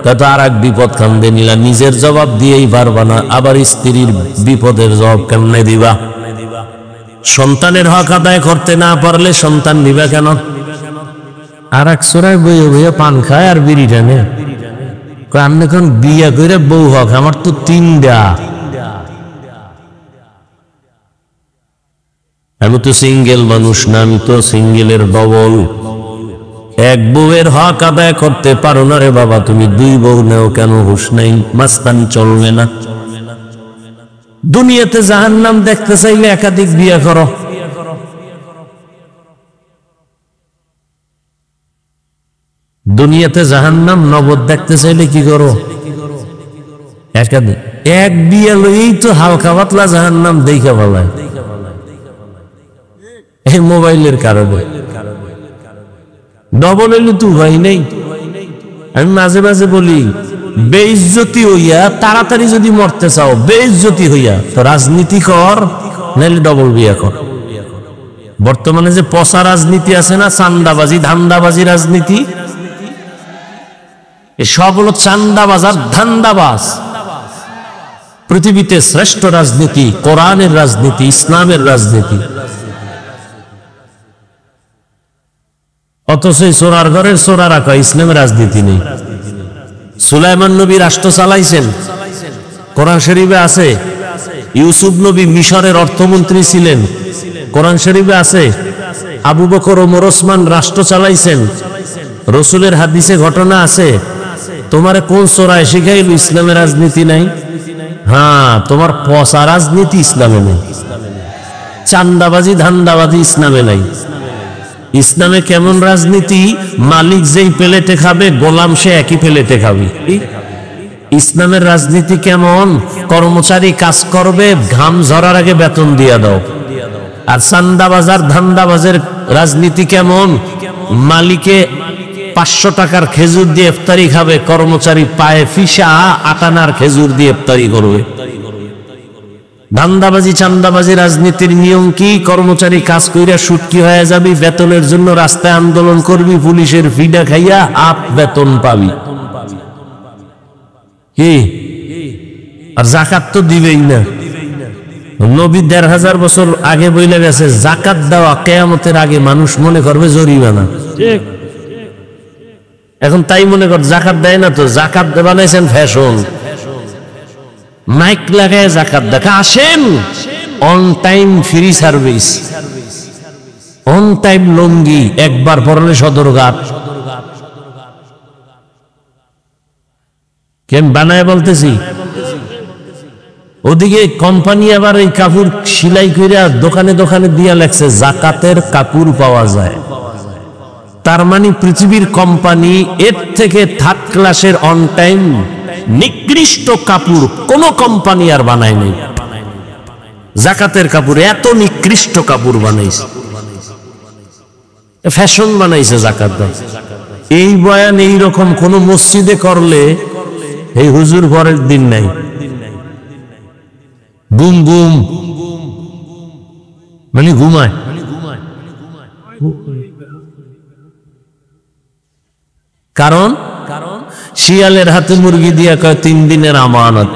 কত আর এক বিপদ কান্দে নিলা, নিজের জবাব দিয়েই পারবা না, আবার স্ত্রীর বিপদের জবাব কেমনে দিবা? সন্তানের হক আদায় করতে না পারলে সন্তান দিবা কেন? আর এক সোরায় বইয়ে বইয়ে পান খায় আর বিড়ি টানে, আমি এখন বিয়া করে বউ হক, আমার তো তিনটা, আমি তো সিঙ্গেল মানুষ না, আমি তো সিঙ্গেলের ডবল। এক বউয়ের হক আদায় করতে পারো না রে বাবা, তুমি দুই বউ নেও কেন? হুঁশ নাই, মাস্তানি চলবে না। দুনিয়াতে জাহান্নাম দেখতে চাইলে একাধিক বিয়ে করো। দুনিয়াতে জাহান্নাম নবদ দেখতে চাইলে কি করো? একাধিক। এক বিয়ে লইই তো হালকা পাতলা জাহান্নাম দেখা বলায়, এই মোবাইলের কারণে। ডবল হইলে তো উপায় নেই। আমি মাঝে মাঝে বলি, বেইজ্জতি হইয়া তাড়াতাড়ি যদি মরতে চাও, বেইজ্জতি হইয়া তো রাজনীতি কর, নাইলে ডবল বিয়া কর। বর্তমানে যে পচা রাজনীতি আছে না, চান্দাবাজি ধান্দাবাজি রাজনীতি, সব হলো চান্দাবাজ আর ধান্দাবাজ। পৃথিবীতে শ্রেষ্ঠ রাজনীতি কোরআনের রাজনীতি, ইসলামের রাজনীতি। অথচ সোরার ঘরের সোরা রাখা, ইসলামের রাজনীতি নেই। সুলাইমান নবী রাষ্ট্র চালাইছেন, কোরআন শরীফে আছে। ইউসুফ নবী মিশরের অর্থমন্ত্রী ছিলেন, কোরআন শরীফে আছে। আবু বকর ওমর ওসমান রাষ্ট্র চালাইছেন, রসুলের হাদিসে ঘটনা আছে। তোমার কোন সোরায় শিখাইল ইসলামের রাজনীতি নাই? হ্যাঁ, তোমার পচা রাজনীতি ইসলামে নেই, চান্দাবাজি ধান্দাবাজি ইসলামে নাই। ইসলামে কেমন রাজনীতি? মালিক যেই প্লেটে খাবে, গোলাম সে একই প্লেটে খাবে। ইসলামের রাজনীতি কেমন? কর্মচারী কাজ করবে, ঘাম ঝরার আগে বেতন দিয়া দাও। আর চান্দাবাজার ধান্দাবাজের রাজনীতি কেমন? মালিকে 500 টাকার খেজুর দিয়ে ইফতারি খাবে, কর্মচারী পায়ে ফিসা আটানার খেজুর দিয়ে ইফতারি করবে। ধান্দাবাজি চান্দাবাজি রাজনীতির নিয়ম কি? কর্মচারী কাজ কইরা সুটকি হয়ে যাবি, বেতনের জন্য রাস্তায় আন্দোলন করবি, পুলিশের ফিডা খাইয়া হাফ বেতন পাবি। কি? আর জাকাত তো দিবেই না। নবী 1500 বছর আগে বইলে গেছে, জাকাত দেওয়া কিয়ামতের আগে মানুষ মনে করবে জরিমানা। এখন তাই মনে কর জাকাত দেয় না, তো জাকাত বানাইছেন ফ্যাশন। মাইক লাগায় জাকাত দেখা, আসেন on time free service, on time লঙ্গি, একবার পরলে সদরঘাট। কেন বানায় বলতেছি? ওদিকে কোম্পানি আবার এই কাপড় সেলাই করে দোকানে দোকানে দিয়া লাগছে জাকাতের কাপড় পাওয়া যায়। তার মানে পৃথিবীর কোম্পানি এর থেকে থার্ড ক্লাসের অন টাইম নিকৃষ্ট কাপড় কোন কোম্পানি আর বানায় নাই। জাকাতের কাপড় এত নিকৃষ্ট কাপড় বানাইছে, ফ্যাশন বানাইছে জাকাত। এই বয়ান এই রকম কোন মসজিদে করলে এই হুজুর পরের দিন নাই, বুম বুম মানে ঘুমায়। কারণ শিয়ালের হাতে মুরগি দিয়া কয় 3 দিনের আমানত।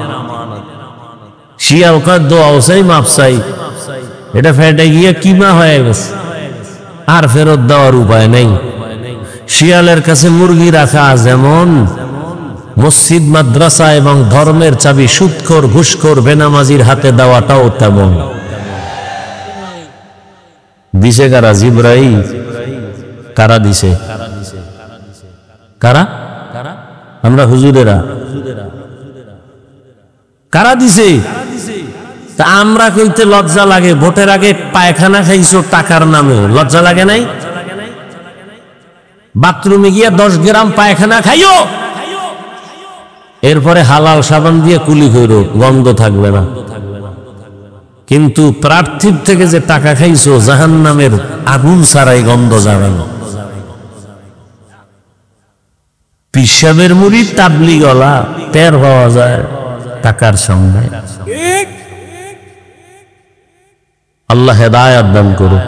শিয়াল কয় দোয়াও চাই মাপ চাই, এটা ফেটে গিয়ে কিমা হয়ে গেছে, আর ফেরত দেওয়ার উপায় নেই। শিয়ালের কাছে মুরগি রাখা যেমন মসজিদ মাদ্রাসা এবং ধর্মের চাবি সুদখোর ঘুষখোর বেনামাজির হাতে দেওয়াটাও তেমন। দিছে কারা? জিবরাইল। কারা দিছে? কারা? আমরা হুজুরেরা। কারা দিছে? তা আমরা কইতে লজ্জা লাগে, ভোটের আগে পায়খানা খাইছো টাকার নামে, লজ্জা লাগে নাই? বাথরুমে গিয়া 10 গ্রাম পায়খানা খাইও, এরপরে হালাল সাবান দিয়ে কুলি কইরো, গন্ধ থাকবে না। কিন্তু প্রার্থীর থেকে যে টাকা খাইছো, জাহান্নামের আগুন ছাড়াই গন্ধ যাবে না। পিসাবের মুড়ি তাবলি গলা টের পাওয়া যায় টাকার সঙ্গে। আল্লাহ হেদায়েত দান করুন।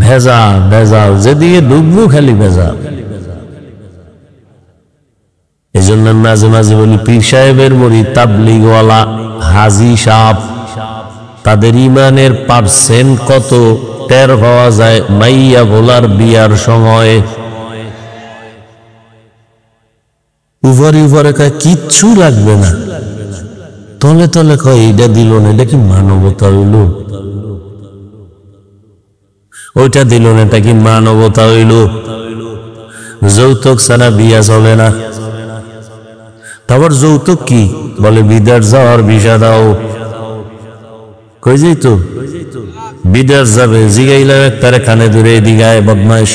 ভেজাল ভেজাল, যেদিকে ডুববো খালি ভেজাল। এই জন্য মাঝে মাঝে বলি পীর সাহেবের মুরিদ, তাবলীগওয়ালা, হাজী সাহেব, তাদের ইমানের পার্সেন্ট কত টের পাওয়া যায় মাইয়া ভোলার বিয়ার সময়। উপরে উপরে কয় কিচ্ছু লাগবে না, তলে তলে কয় এইটা দিল না, এটা কি মানবতা হইল? ওইটা দিল না, এটা কি মানবতা হইল? যৌতুক ছাড়া বিয়া চলে না। তারপর যৌতুক কি বলে? বিদেশ যাওয়ার ভিসা দাও। কই যেত? বিদেশ যাবে, জিগাইলাম একটারে কানে ধরে, দিঘায় বদমাইশ,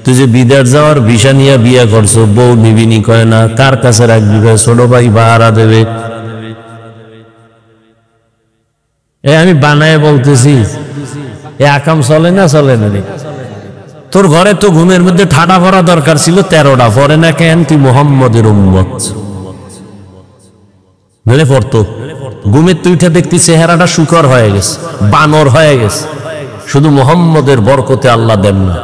তুই যে বিদেশ যাওয়ার ভিসা নিয়ে বিয়া করছো, বউ নিবিনি? কয় না। কার কাছে রাখবি? ছোট ভাই ভাড়া দেবে। আমি বানায় বলতেছি, এ আকাম চলে না? চলে না রে। তোর ঘরে তো ঘুমের মধ্যে ঠাডা ভরা দরকার ছিল, 13টা পরে না কেন? তুই মোহাম্মদের উম্মত। মেলে পড়তো ঘুমের তুইটা দেখতি চেহারাটা শুকর হয়ে গেছে, বানর হয়ে গেছে। শুধু মোহাম্মদের বরকতে আল্লাহ দেন না,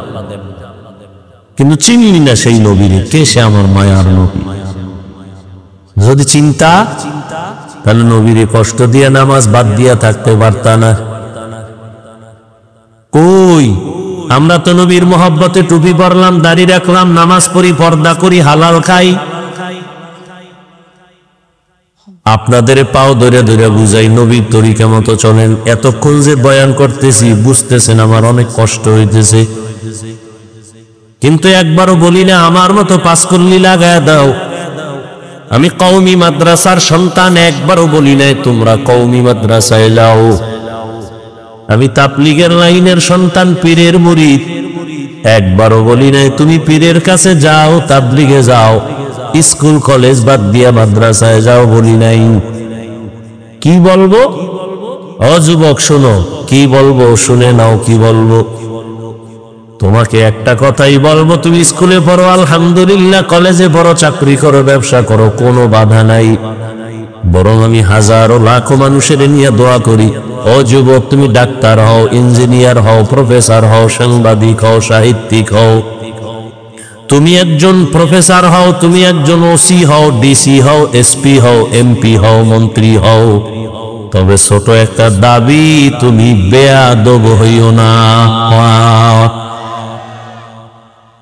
কিন্তু চিনলি না সেই নবীরে। কে সে? আমার মায়ার নবী। যদি চিন্তা, তাহলে নবীরে কষ্ট দিয়ে নামাজ বাদ দিয়া থাকতে পারতা না। কই আমরা তো নবীর মোহব্বতে টুপি পরলাম, দাড়ি রাখলাম, নামাজ পড়ি, পর্দা করি, হালাল খাই। আপনাদের পাও ধরে ধরে বুঝাই নবীর তরিকা মতো চলেন। এতক্ষণ যে বয়ান করতেছি বুঝতেছেন আমার অনেক কষ্ট হইতেছে, কিন্তু একবারও বলি না আমার মতো পাঁচকল্লি লাগায় দাও। আমি কওমি মাদ্রাসার সন্তান, একবারও বলি নাই তোমরা কওমি মাদ্রাসায় যাও। আমি তাবলীগের লাইনের সন্তান, পীরের মুরিদ, একবারও বলি নাই তুমি পীরের কাছে যাও, তাবলীগে যাও, স্কুল কলেজ বাদ দিয়া মাদ্রাসায় যাও, বলি নাই। কি বলবো? ও যুবক শোনো, কি বলবো শুনে নাও। কি বলবো? তোমাকে একটা কথাই বলবো, তুমি স্কুলে পড়ো আলহামদুলিল্লাহ, কলেজে পড়ো, চাকরি করো, ব্যবসা করো, কোনো বাধা নাই। বরং আমি হাজারো লাখো মানুষের নিয়ে দোয়া করি, ও যুবক তুমি ডাক্তার হও, ইঞ্জিনিয়ার হও, প্রফেসর হও, সাংবাদিক হও, সাহিত্যিক হও, তুমি একজন প্রফেসর হও, তুমি একজন ওসি হও, ডিসি হও, এসপি হও, এমপি হও, মন্ত্রী হও, তবে ছোট একটা দাবি, তুমি বেয়াদব হইও না।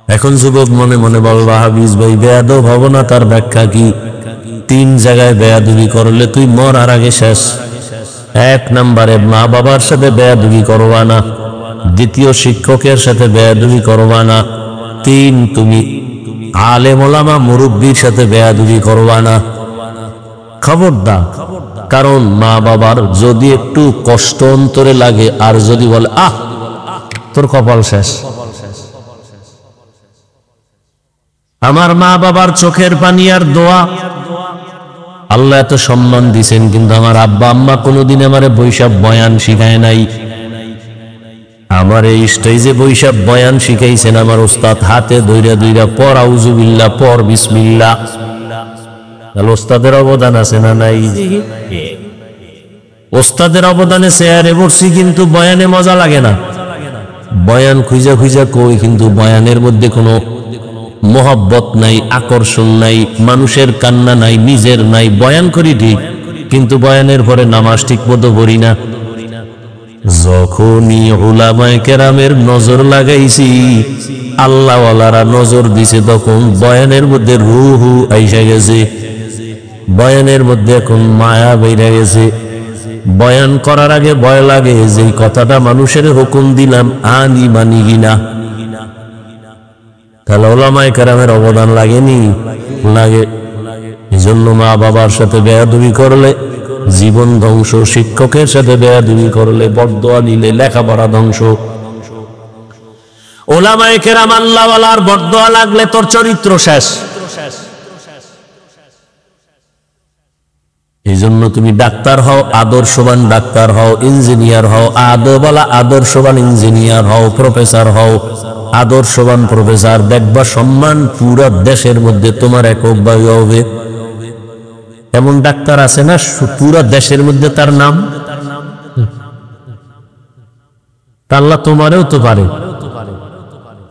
এখন যুবক মনে মনে বলবা, হাফিজ ভাই বেয়াদব হব না, তার ব্যাখ্যা কি? 3 জায়গায় বেয়াদবি করলে তুই মরার আগে শেষ। 1 নম্বরে মা বাবার সাথে বেয়াদবি করবা না, 2য় শিক্ষকের সাথে বেয়াদবি করবা না, 3 তুমি আলেম ওলামা মুরব্বির সাথে বেয়াদবি করবা না। খবরদার, কারণ মা বাবার যদি একটু কষ্ট অন্তরে লাগে আর যদি বলে আহ তোর কপাল শেষ। আমার মা বাবার চোখের পানি আর দোয়া, আল্লাহ এত সম্মান দিছেন, কিন্তু আমার আব্বা আম্মা কোনোদিন আমারে বৈশাখ বয়ান শিখায় নাই। আমার এই স্টেজে বৈশাখ বয়ান শিখাইছেন আমার ওস্তাদ, হাতে ধইরা ধইরা পর আউযুবিল্লাহ, পর বিসমিল্লাহ। তাহলে ওস্তাদের অবদান আছে না নাই? ওস্তাদের অবদানে চেয়ারে বসছি, কিন্তু বয়ানে মজা লাগে না। বয়ান খুঁজা খুঁজা কই, কিন্তু বয়ানের মধ্যে কোনো মোহব্বত নাই, আকর্ষণ নাই, মানুষের কান্না নাই, নিজের নাই। বয়ান করি ঠিক, কিন্তু বয়ানের পরে নামাজ ঠিক মতো পড়ি না। যখনই উলামায়ে কেরামের নজর লাগাইছি, আল্লাহওয়ালারা নজর দিছে, তখন বয়ানের মধ্যে রুহু আইসা গেছে, বয়ানের মধ্যে এখন মায়া বেড়ে গেছে। বয়ান করার আগে ভয় লাগে যে কথাটা মানুষের হুকুম দিলাম আনি মানি কিনা। তাহলে ওলামায়ে কেরামের অবদান লাগেনি? লাগে। এজন্য মা বাবার সাথে বেয়াদবি করলে জীবন ধ্বংস, শিক্ষকের সাথে বেয়াদবি করলে, বরদোয়া নিলে লেখাপড়া ধ্বংস। ওলামায়ে কেরাম আল্লাহওয়ালার বরদোয়া লাগলে তোর চরিত্র শেষ। এই জন্য তুমি ডাক্তার হও, আদর্শবান ডাক্তার হও, ইঞ্জিনিয়ার হও, আদবওয়ালা আদর্শবান ইঞ্জিনিয়ার হও, প্রফেসর হও, আদর্শবান প্রফেসর। দেখবা সম্মান পুরো দেশের মধ্যে তোমার এককভাবে হবে। এমন ডাক্তার আছে না পুরো দেশের মধ্যে তার নাম? আল্লাহ তোমারেও তো পারে,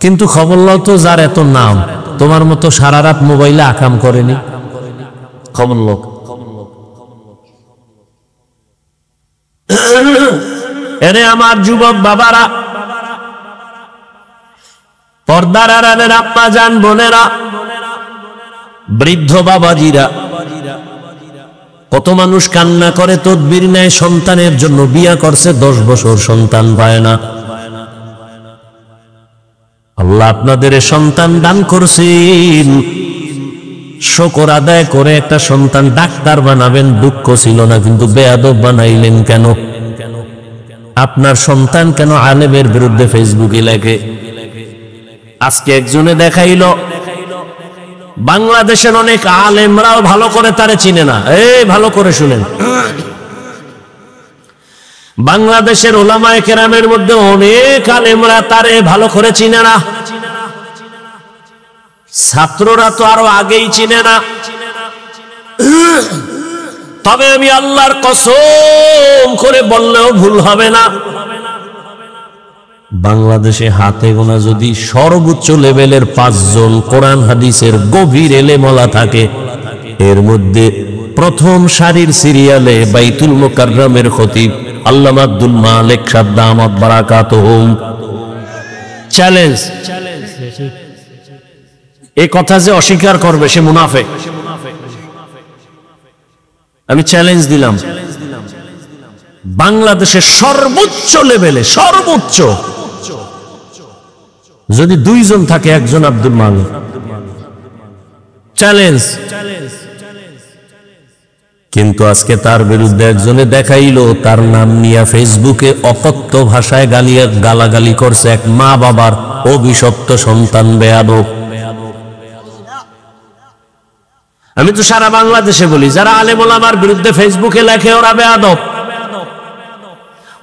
কিন্তু খবর লও তো, যার এত নাম তোমার মতো সারা রাত মোবাইলে আকাম করেনি, খবর লোক। এরে আমার যুবক বাবারা, পর্দার আড়ালের আম্মা জান বোনেরা, বৃদ্ধ বাবাজিরা, কত মানুষ কান্না করে তদবির নেয় সন্তানের জন্য, বিয়া করছে 10 বছর সন্তান পায় না। আল্লাহ আপনাদের সন্তান দান করছেন, শুকর আদায় করে একটা সন্তান ডাক্তার বানাবেন, দুঃখ ছিল না, কিন্তু বেয়াদব বানাইলেন কেন? আপনার সন্তান কেন আলেমের বিরুদ্ধে ফেসবুকে লেখে? আজকে একজনে দেখাইল বাংলাদেশের অনেক আলেমরাও ভালো করে তারে চিনে না। এই ভালো করে শুনেন, বাংলাদেশের ওলামায়ে কেরামের মধ্যে অনেক আলেমরা তারে ভালো করে চিনে না, ছাত্ররা তো আরো আগেই চিনে না। তবে আমি আল্লাহর কসম করে বললেও ভুল হবে না, বাংলাদেশে হাতে গোনা যদি সর্বোচ্চ লেভেলের 5 জন কোরআন হাদিসের গভীর এলেমওয়ালা থাকে, এর মধ্যে প্রথম সারির সিরিয়ালে বাইতুল মুকাররমের খতিব আল্লামা আব্দুল মালিক সাহেব দামাত বারাকাতুহুম। চ্যালেঞ্জ, এই কথা যে অস্বীকার করবে সে মুনাফিক। আমি চ্যালেঞ্জ দিলাম, বাংলাদেশের সর্বোচ্চ লেভেলে, সর্বোচ্চ যদি 2 জন থাকে, একজন আব্দুল মালিক। চ্যালেঞ্জ। কিন্তু আজকে তার বিরুদ্ধে একজনে দেখাইলো, তার নাম নিয়ে ফেসবুকে অকথ্য ভাষায় গালাগালি করছে এক মা বাবার অভিশপ্ত সন্তান বেয়াদব। আমি তো সারা বাংলাদেশে বলি, যারা আলেম ওলামার বিরুদ্ধে ফেসবুকে লেখে ওরা বেয়াদব,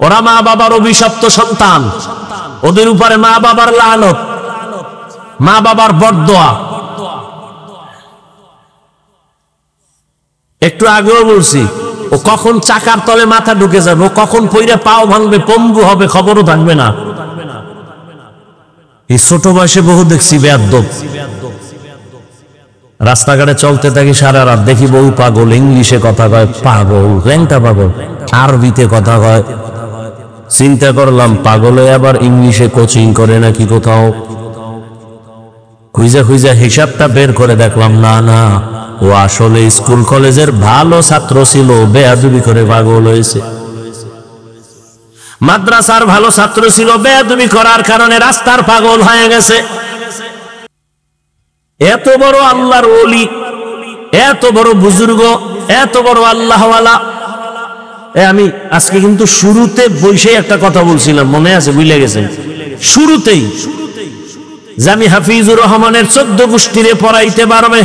ওরা মা বাবার অভিশপ্ত সন্তান, ওদের উপরে মা বাবার লানত, মা বাবার বরদোয়া। একটু আগেও বলছি, ও কখন চাকার তলে মাথা ঢুকে যাবে, ও কখন পইরা পাও ভাঙবে, পঙ্গু হবে, খবরও থাকবে না। এই ছোট বয়সে বহু দেখছি বেয়াদব। রাস্তাঘাটে চলতে থাকি সারা রাত, দেখি বহু পাগল, ইংলিশে কথা কয়, পাগল ল্যাংটা পাগল, আরবিতে কথা কয়। চিন্তা করলাম, পাগলে আবার ইংলিশে কোচিং করে নাকি কোথাও। খুঁজা খুঁজা হিসাবটা বের করে দেখলাম, না না, ও আসলে স্কুল কলেজের ভালো ছাত্র ছিল, বেয়াদবি করে পাগল হয়েছে। মাদ্রাসার ভালো ছাত্র ছিল, বেয়াদবি করার কারণে রাস্তার পাগল হয়ে গেছে। এত বড় আল্লাহর ওলি, এত বড় বুজুর্গ, এত বড় আল্লাহওয়ালা। আমি আজকে কিন্তু শুরুতে বসে একটা কথা বলছিলাম, মনে আছে? ভুলে গেছেন শুরুতেই, যে আমি হাফিজুর রহমানের 14 গোষ্ঠীরে পড়াইতে পারবে।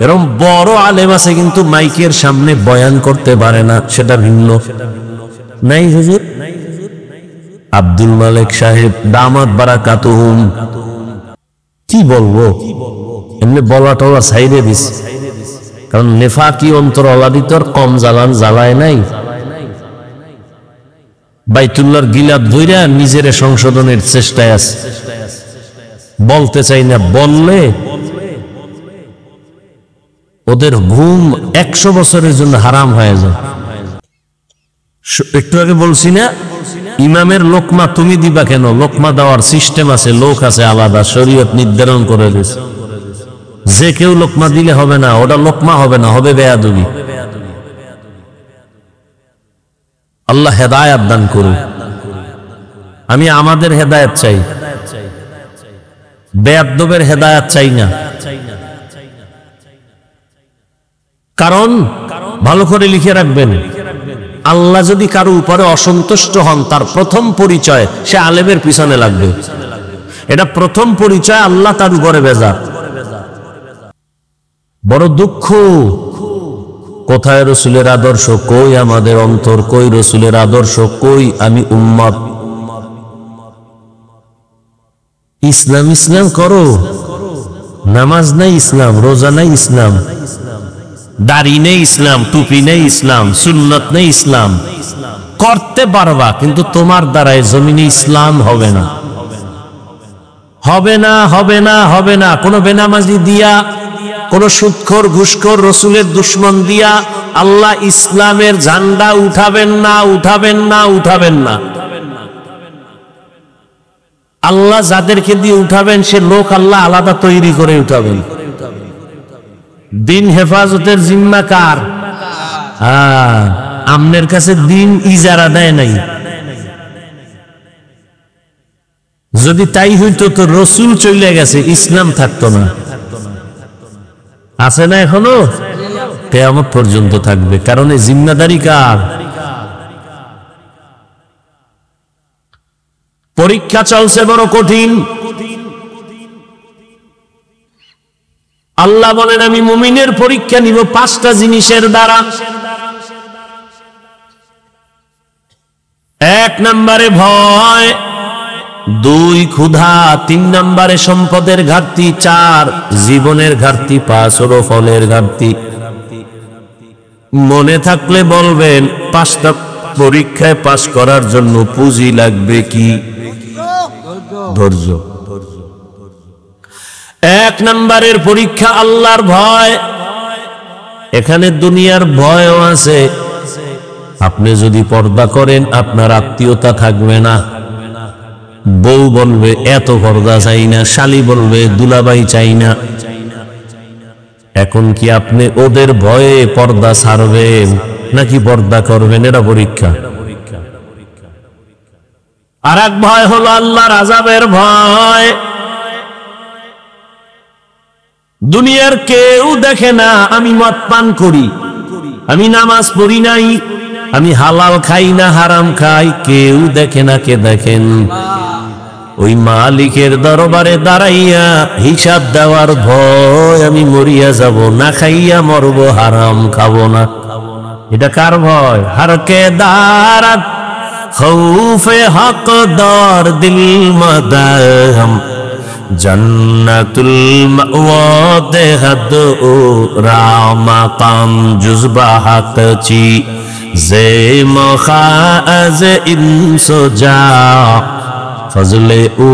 এরকম বড় আলেম আছে কিন্তু মাইকের সামনে বয়ান করতে পারে না, সেটা ভিন্ন। নাই হুজুর? আব্দুল মালিক সাহেব দামাত বারাকাতুহুম। কি বলবো, এমনি বলা টলা সাইডে দিস, কারণ নেফাকি অন্তর অলাদি তো আর কম জ্বালায় নাই। বাইতুল্লাহর গিলাপ ধইরা নিজের সংশোধনের চেষ্টায় আছে, বলতে চাই না, বললে ওদের ঘুম 100 বছরের জন্য হারাম হয়ে যায়। একটু আগে বলছি না, ইমামের লোকমা তুমি দিবা কেন? লোকমা দেওয়ার সিস্টেম আছে, লোক আছে আলাদা, শরীয়ত নির্ধারণ করে দিয়েছে। যে কেউ লোকমা দিলে হবে না, ওটা লোকমা হবে না, হবে বেয়াদবি। আল্লাহ হেদায়েত দান করুন। আমি আমাদের হেদায়েত চাই, বেয়াদবের হেদায়েত চাই না। কারণ ভালো করে লিখে রাখবেন, আল্লাহ যদি কারো উপরে অসন্তুষ্ট হন, তার প্রথম পরিচয় সে আলেমের পিছনে লাগবে। এটা প্রথম পরিচয়, আল্লাহ তার উপরে বেজার। বড় দুঃখ, কোথায় রসুলের আদর্শ, কই আমাদের অন্তর, কই রসুলের আদর্শ, কই আমি উম্মত। ইসলাম ইসলাম করো, নামাজ নাই ইসলাম, রোজা নাই ইসলাম, দাড়ি নেই ইসলাম, টুপি নেই ইসলাম, সুন্নত নেই ইসলাম। করতে পারবা, কিন্তু তোমার দ্বারাই জমিনে ইসলাম হবে না। হবে না, হবে না, হবে না। কোনো বেনামাজি দিয়া, কোন সুদখোর ঘুষখোর রসুলের দুশ্মন দিয়া আল্লাহ ইসলামের ঝান্ডা উঠাবেন না, উঠাবেন না, উঠাবেন না। আল্লাহ যাদেরকে দিয়ে উঠাবেন সে লোক আল্লাহ আলাদা তৈরি করে উঠাবেন। দিন হেফাজতের জিম্মা কার? আমনের কাছে দিন ইজারা দেয় নাই। যদি তাই হইতো তো রসুল চলে গেছে, ইসলাম থাকতো না। আছে না এখনো? কিয়ামত পর্যন্ত থাকবে। কারণ এই জিম্মাদারি কার? পরীক্ষা চলছে বড় কঠিন। আল্লাহ বলেন আমি মুমিনের পরীক্ষা নিব 5টা জিনিসের দ্বারা। 1 নম্বরে ভয়, 2 ক্ষুধা, 3 নম্বরে সম্পদের ঘাটতি, 4 জীবনের ঘাটতি, 5 হলো ফলের ঘাটতি। মনে থাকলে বলবেন 5টা পরীক্ষায় পাস করার জন্য পুঁজি লাগবে কি? ধৈর্য। 1 নম্বরের পরীক্ষা আল্লাহর ভয়। এখানে দুনিয়ার ভয়ও আছে। আপনি যদি পর্দা করেন আপনার আত্মীয়তা থাকবে না। বউ বলবে এত পর্দা চাই না, শালি বলবে দুলাভাই চাই না। এখন কি আপনি ওদের ভয়ে পর্দা ছাড়বেন নাকি পর্দা করবেন? এটা পরীক্ষা। আর এক ভয় হলো আল্লাহর আযাবের ভয়। দুনিয়ার কেউ দেখে না আমি মদ পান করি, আমি নামাজ পড়ি নাই, আমি হালাল খাই না হারাম খাই, কেউ দেখে না। কে দেখেন? ওই মালিকের দরবারে দাঁড়াইয়া হিসাব দেওয়ার ভয়। আমি মরিয়া যাব, না খাইয়া মরবো, হারাম খাবো না। এটা কার ভয়? হরকে দারাত খৌফে হক দর দিল মদহম জন্নতুল মাওয়া দেহদ ও রামাকাম জুজবা হক চি জে মখাজ ইনসোজা ফজলে ও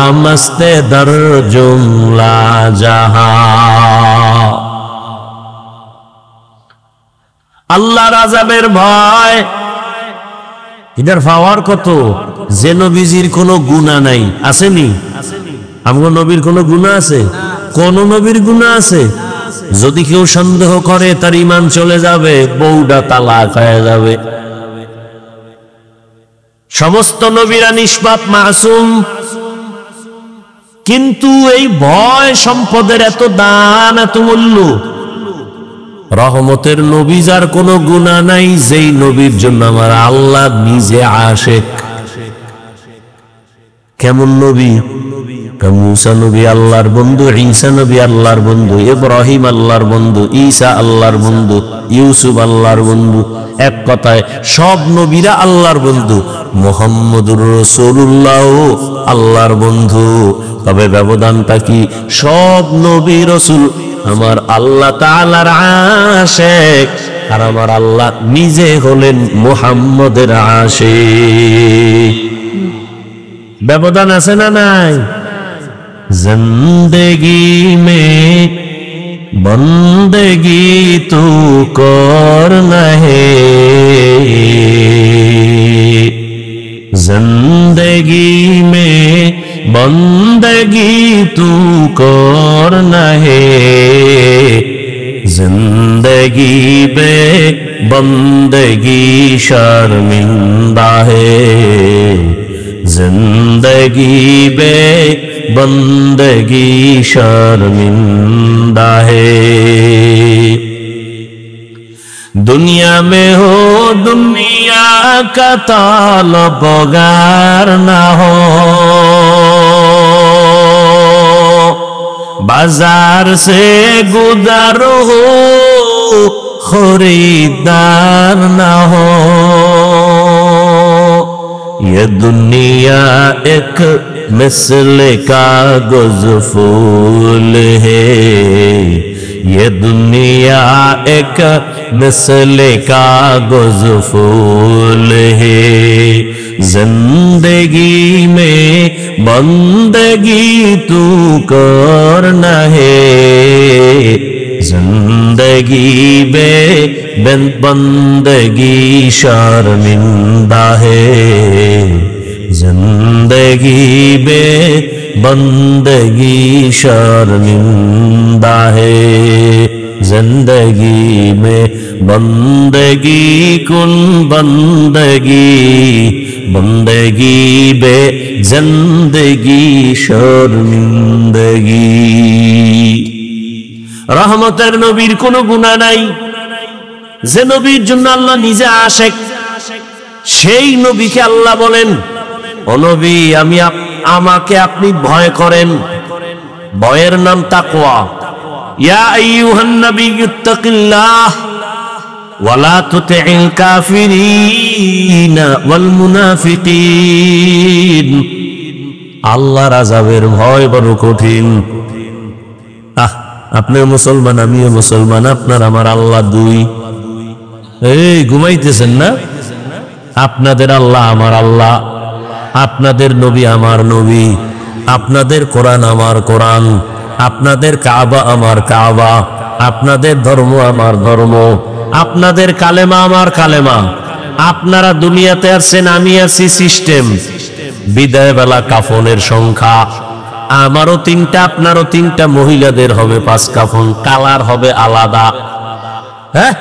আমস্তে দর জুমলা জাহান। আল্লাহর আযাবের ভয়। এটার পাওয়ার কত? যে নবীজির কোনো গুনাহ নাই, আসেনি? আমগো নবীর কোনো গুনাহ আছে? কোন নবীর গুনাহ আছে? যদি কেউ সন্দেহ করে তার ঈমান চলে যাবে, বউটা তালাক হয়ে যাবে। সমস্ত নবীরা নিষ্পাপ মাসুম। কিন্তু এই ভয় সম্পদের এত দাম, এত মূল্য। রহমতের নবী যার কোনো গুনাহ নাই, যেই নবীর জন্য আমার আল্লাহ নিজে আশিক। কেমন নবী? মুসা নবী আল্লাহর বন্ধু, ঈসা নবী আল্লাহর বন্ধু, ইব্রাহিম আল্লাহর বন্ধু, ঈসা আল্লাহর বন্ধু, ইউসুফ আল্লাহর বন্ধু। এক কথায় সব নবীরা আল্লাহর বন্ধু। মুহাম্মদুর রাসূলুল্লাহ আল্লাহর বন্ধু। তবে ব্যবধানটা কি? সব নবী রাসূল আমার আল্লাহ তাআলার আশিক, আর আমার আল্লাহ নিজে হলেন মুহাম্মদের আশিক। ব্যবধান আছে না নাই? জিন্দেগি মে বন্দেগি তু করনা হে, जिंदगी में बंदगी तू करना है, जिंदगी बे बंदगी शर्मिंदा है, जिंदगी बे बंदगी शर्मिंदा है। दुनिया में हो दुनिया का तालबगार ना हो, बाजार से गुजर हो खरीदार ना हो। ये दुनिया एक मिसल कागज फूल है, ये दुनिया एक मिसल कागज फूल है। जिंदगी में बंदगी तू करना है, जिंदगी बे बंदगी शर्मिंदा है, जिंदगी बे बंदगी शर्मिंदा है, जिंदगी में बंदगी कुन बंदगी, बंदगी बे जिंदगी शर्मिंदगी। रहमतेर नबीर कोनो गुनाह নাই, যে নবীর জন্য আল্লাহ নিজে আশেক, সেই নবীকে আল্লাহ বলেন, ও নবী আমি আমাকে আপনি ভয় করেন, ভয়ের নাম তাকওয়া। ইয়া আইয়ুহান নাবিয়্যুত্তাকিল্লাহ ওয়া লা তুতি'ল কাফিরিনা ওয়াল মুনাফিকিন। আল্লাহর আযাবের ভয় বড় কঠিন। আপনিও মুসলমান, আমিও মুসলমান, আপনার আমার আল্লাহ দুই। এই ঘুমাইতেছেন না? আপনাদের আল্লাহ আমার আল্লাহ, আপনাদের নবী আমার নবী, আপনাদের কোরআন আমার কোরআন, আপনাদের কাবা আমার কাবা, আপনাদের ধর্ম আমার ধর্ম, আপনাদের কালেমা আমার কালেমা। আপনারা দুনিয়াতে আসছেন, আমি আছি সিস্টেম। বিদায় বেলা কাফনের সংখ্যা আমারও 3টা, আপনারও 3টা, মহিলাদের হবে 5 কাফন, কালার হবে আলাদা। হ্যাঁ,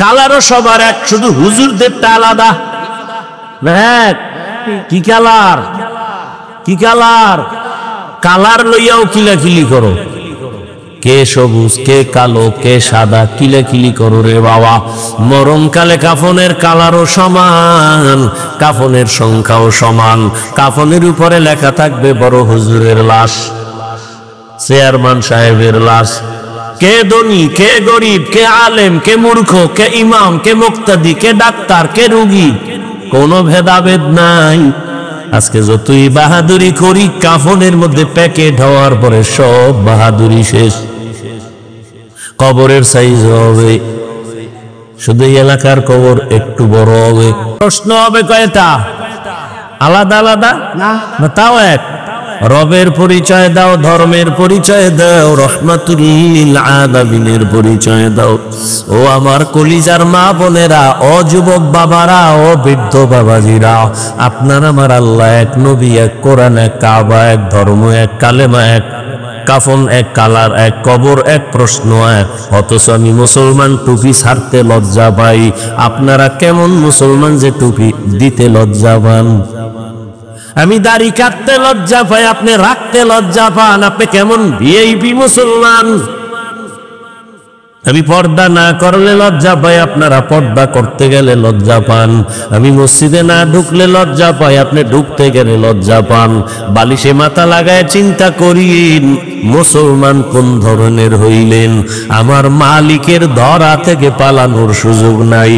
কালারও সবার এক, শুধু হুজুরদেরটা আলাদা। হ্যাঁ, কি কালার, কি কালার? কালার লইয়াও কিলাকিলি করো, কে সবুজ, কে কালো, কে সাদা, কিলাকিলি করো রে বাবা। মরণকালে কাফনের কালারও সমান, কাফনের সংখ্যাও সমান। কাফনের উপরে লেখা থাকবে বড় হুজুরের লাশ, চেয়ারম্যান সাহেবের লাশ। কে ধনী, কে গরিব, কে আলেম, কে মূর্খ, কে ইমাম, কে মুক্তাদি, কে ডাক্তার, কে রোগী, কোনো ভেদাভেদ নাই। আজকে যতই বাহাদুরি করি, কাফনের মধ্যে প্যাকেট হওয়ার পরে সব বাহাদুরি শেষ। কবরের সাইজ হবে, শুধু এলাকার কবর একটু বড় হবে। প্রশ্ন হবে কয়টা? আলাদা আলাদা না, তাও এক। রবের পরিচয় দাও, ধর্মের পরিচয় দাও, রহমাতুল লিল আলামিনের পরিচয় দাও। ও আমার কলিজার মা বোনেরা, ও যুবক বাবারা, ও বৃদ্ধ বাবাজিরা, আপনার আমার আল্লাহ এক, নবী এক, কোরআন এক, কাবা এক, ধর্ম এক, কালেমা এক, কাফন এক, কালার এক, কবর এক, প্রশ্ন এক। অথচ আমি মুসলমান, টুপি ছাড়তে লজ্জা পাই। আপনারা কেমন মুসলমান যে টুপি দিতে লজ্জা পান? আমি দাড়ি কাটতে লজ্জা পাই, আপনি রাখতে লজ্জা পান। আপনি কেমন ভিআইপি মুসলমান? আমি পর্দা না করলে লজ্জা পাই, আপনারা পর্দা করতে গেলে লজ্জা পান। আমি মসজিদে না ঢুকলে লজ্জা পাই, আপনি ঢুকতে গেলে লজ্জা পান। বালিশে মাথা লাগায় চিন্তা করিন মুসলমান কোন ধরনের হইলেন। আমার মালিকের ধরা থেকে পালানোর সুযোগ নাই।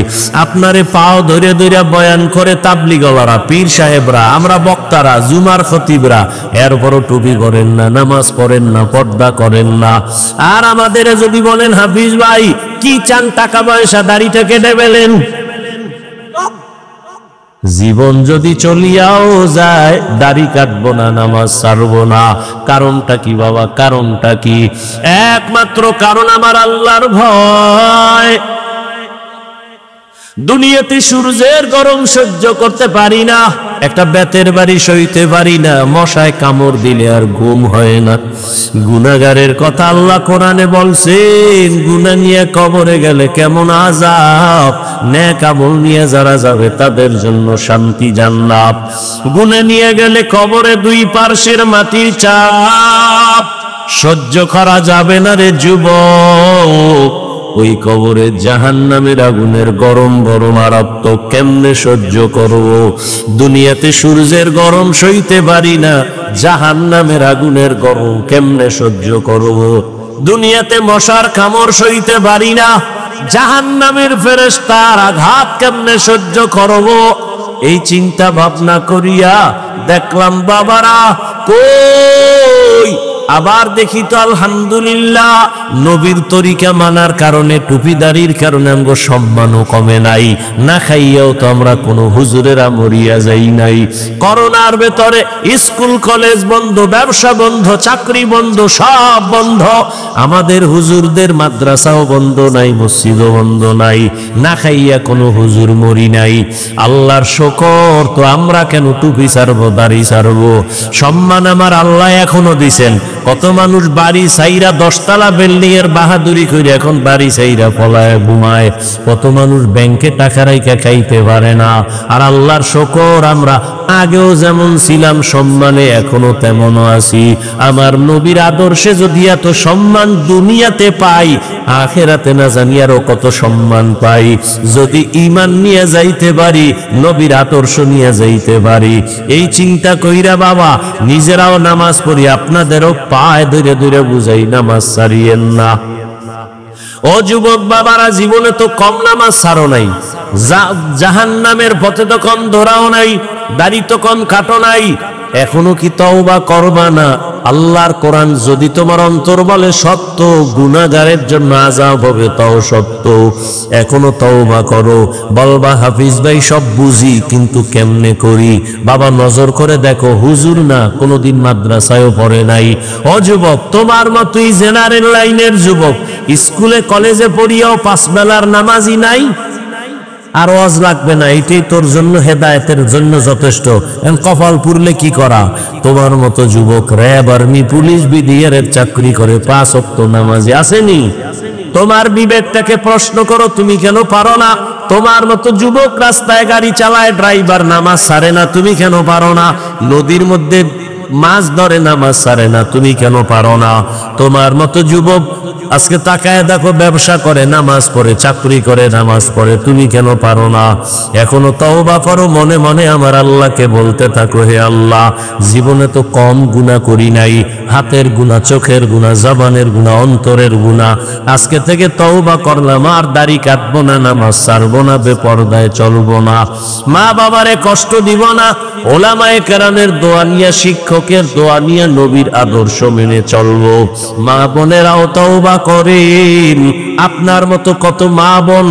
আপনারে পাও ধরে ধরে বয়ান করে তাবলিগওয়ালারা, পীর সাহেবরা, আমরা বক্তারা, জুমার খতিবরা, এরপরও টুপি করেন না, নামাজ পড়েন না, পর্দা করেন না। আর আমাদের যদি বলেন হাফিজ ভাই কি চান, টাকা পয়সা, দাড়িটা কেটে ফেলেন। জীবন যদি চলিয়াও যায়, দাড়ি কাটবো না, নামাজ ছাড়বো না। কারণটা কি বাবা? কারণটা কি? একমাত্র কারণ আমার আল্লাহর ভয়। দুনিয়াতে সূর্যের গরম সহ্য করতে পারি না, একটা বেতের বাড়ি সইতে পারি না, মশায় কামড় দিলে আর ঘুম হয় না। গুনাহগারের কথা আল্লাহ কোরআনে বলছেন, গুনাহ নিয়ে কবরে গেলে কেমন আযাব, নেক আমল নিয়ে যারা যাবে তাদের জন্য শান্তি জান্নাত। গুনাহ নিয়ে গেলে কবরে দুই পার্শ্বের মাটির চাপ সহ্য করা যাবে না রে যুবক। ওই কবরে জাহান্নামের আগুনের গরম বড় মারাত্মক, কেমনে সহ্য করব? দুনিয়াতে সূর্যের গরম সইতে পারি না, জাহান্নামের আগুনের গরম কেমনে সহ্য করব? দুনিয়াতে মশার কামড় সইতে পারি না, জাহান্নামের ফেরেশতার আঘাত কেমনে সহ্য করব? এই চিন্তা ভাবনা করিয়া দেখলাম বাবারা, কই আবার দেখি তো আলহামদুলিল্লাহ নবীর তরিকা মানার কারণে টুপিদারির কারণে আমগো সম্মানও কমে নাই, না খাইয়াও তো আমরা কোনো হুজুরেরা মরিয়া যাই নাই। করোনার ভেতরে স্কুল কলেজ বন্ধ, ব্যবসা বন্ধ, চাকরি বন্ধ, সব বন্ধ, আমাদের হুজুরদের মাদ্রাসাও বন্ধ নাই, মসজিদও বন্ধ নাই, না খাইয়া কোনো হুজুর মরি নাই। আল্লাহর শুকর, তো আমরা কেন টুপি ছাড়বো, দাড়ি ছাড়বো? সম্মান আমার আল্লাহ এখনো দিছেন। কত মানুষ বাড়ি সাইরা 10 তলা বিল্ডিং এর বাহাদুরি করে এখন বাড়ি সাইরা পলায় ঘুমায়। কত মানুষ ব্যাংকে টাকা রাইখা খাইতে পারে না। আর আল্লাহর শুকর, আমরা আগেও যেমন ছিলাম সম্মানে এখনো তেমনও আছি। আমার নবীর আদর্শে যদি এত সম্মান দুনিয়াতে পাই, আখেরাতে না জানি আরো কত সম্মান পাই। যদি ঈমান নিয়ে যাইতে পারি, নবীর আদর্শ নিয়ে যাইতে পারি, এই চিন্তা কইরা বাবা নিজেরাও নামাজ পড়ি, আপনাদেরও পায়ে ধরে ধরে বুঝাই নামাজ ছাড়িয়েন না। ও যুবক বাবারা, জীবনে তো কম নামাজ ছাড়ো নাই, জাহান্নামের পথে তো কম ধরাও নাই, দাড়ি তো কম কাটো নাই, এখনো কি তওবা করবা না? আল্লাহর কোরআন যদি তোমার অন্তর বলে সত্য, গুনাহগারের জন্য আযাব হবে তাও সত্য, এখনো তওবা করো। বলবা হাফিজ ভাই সব বুঝি, কিন্তু কেমনে করি? বাবা নজর করে দেখো, হুজুর না, কোনোদিন মাদ্রাসায়ও পড়ে নাই। ও যুবক, তোমার মতোই জেনারেল লাইনের যুবক, স্কুলে কলেজে পড়িয়াও 5 বেলার নামাজই নাই। আর ওয়াজ লাগবে না, এটাই তোর জন্য হেদায়েতের জন্য যথেষ্ট। এখন কপাল পুরলে কি করা? তোমার মতো যুবক র্যাব, আর্মি, পুলিশ, বিডিআর এর চাকরি করে, 5 ওয়াক্ত নামাজি আসেনি। তোমার বিবেকটাকে প্রশ্ন করো, তুমি কেন পারো না? তোমার মতো যুবক রাস্তায় গাড়ি চালায়, ড্রাইভার নামাজ ছাড়ে না, তুমি কেন পারো না? নদীর মধ্যে মাছ ধরে, নামাজ ছাড়ে না, তুমি কেন পারো না? তোমার মতো যুবক আজকে তাকায় দেখো, ব্যবসা করে, নামাজ পড়ে, চাকরি করে, নামাজ পড়ে, তুমি কেন পারো না? এখনো তওবা করো, মনে মনে আমার আল্লাহকে বলতে থাকো, হে আল্লাহ, জীবনে তো কম গুনাহ করি নাই, হাতের গুনাহ, চোখের গুনাহ, জবানের গুনাহ, অন্তরের গুনাহ। আজকে থেকে তওবা করলাম, আর দাড়ি কাটবো না, নামাজ ছাড়বো না, বেপরদায় চলবো না, মা বাবারে কষ্ট দিব না, ওলামায়ে কেরামের দোয়া নিয়ে, শিক্ষকের দোয়া নিয়ে নবীর আদর্শ মেনে চলবো। মা বোনেরাও তওবা করেন। আপনার মতো কত মা বোন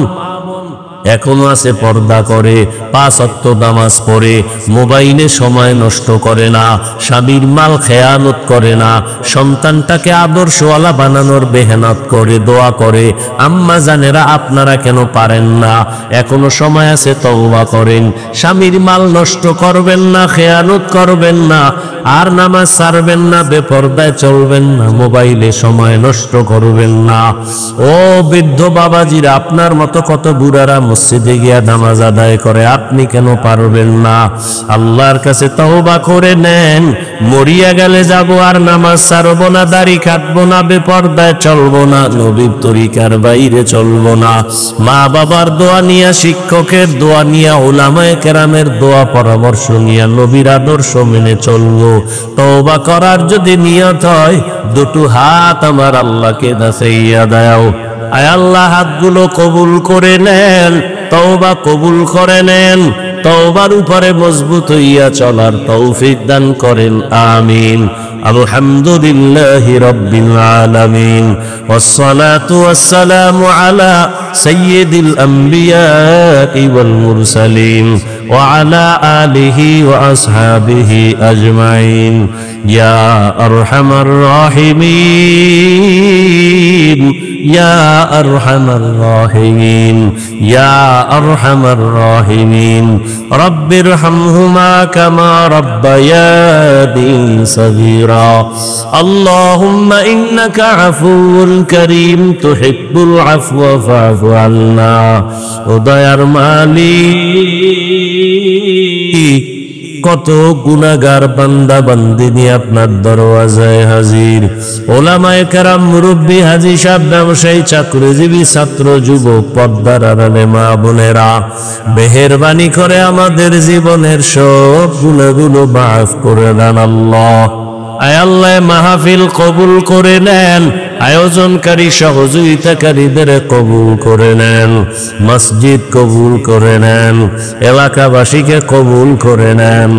এখনো আছে পর্দা করে, 5 ওয়াক্ত নামাজ পড়ে, মোবাইলে সময় নষ্ট করে না, স্বামীর মাল খেয়ানত করে না, সন্তানটাকে আদর্শওয়ালা বানানোর মেহনত করে, দোয়া করে। আম্মা জানেরা, আপনারা কেন পারেন না? এখনো সময় আছে, তওবা করেন। স্বামীর মাল নষ্ট করবেন না, খেয়ানত করবেন না, আর নামাজ ছাড়বেন না, বেপরদায় চলবেন না, মোবাইলে সময় নষ্ট করবেন না। ও বৃদ্ধ বাবাজিরা, আপনার মতো কত বুড়ারা মসজিদে গিয়া নামাজ আদায় করে, আপনি কেন পারবেন না? আল্লাহর কাছে তওবা করে নেন। মরিয়া গেলে যাব, আর নামাজ ছাড়বো না, দাড়ি কাটবো না, বেপরদায় চলবো না, নবীর তরিকার বাইরে চলবো না। মা বাবার দোয়া নিয়া, শিক্ষকের দোয়া নিয়া, উলামায়ে কেরামের দোয়া পরামর্শ নিয়া নবীর আদর্শ মেনে চলবো। তওবা করার যদি নিয়ত হয়, দুটো হাত আমার আল্লাহকে দাসাইয়া দাও। আয় আল্লাহ, হাতগুলো কবুল করে নেন, তওবা কবুল করে নেন, তওবার উপরে মজবুত হইয়া চলার তৌফিক দান করেন, আমিন। আলহামদুলিল্লাহি রাব্বিল আলামিন, ওয়াসসালাতু ওয়াসসালামু আলা সাইয়্যিদিল আমবিয়াই ওয়াল মুরসালিন ওয়া আলা আলিহি ওয়া আসহাবিহি আজমাইন। ইয়া আরহামার রাহিমিন, ইয়া আরহামার রাহিমিন, ইয়া আরহামার রাহিমিন। রব্বিরহামহুমা কামা রাব্বায়ানি সগীরা। আল্লাহুম্মা ইন্নাকা আফুউন কারীম, তুহিব্বুল আফওয়া ফা'ফু আন্না। ও দয়ার মালিক, কত গুনাহগার বান্দা বান্দিনী আপনার দরওয়াজায় হাজির। ওলামায়ে কেরাম, মুরব্বী, হাজী সাহেব, ব্যবসায়ী, চাকরিজীবী, ছাত্র, যুবক, পর্দার আড়ালে মা বোনেরা, মেহেরবানি করে আমাদের জীবনের সব গুনাহগুলো মাফ করে দেন আল্লাহ। আয় আল্লাহ, মাহফিল কবুল করে নেন, আয়োজনকারী সহযোগিতাকারীদের কবুল করে নেন, মসজিদ কবুল করে নেন, এলাকাবাসীকে কবুল করে নেন।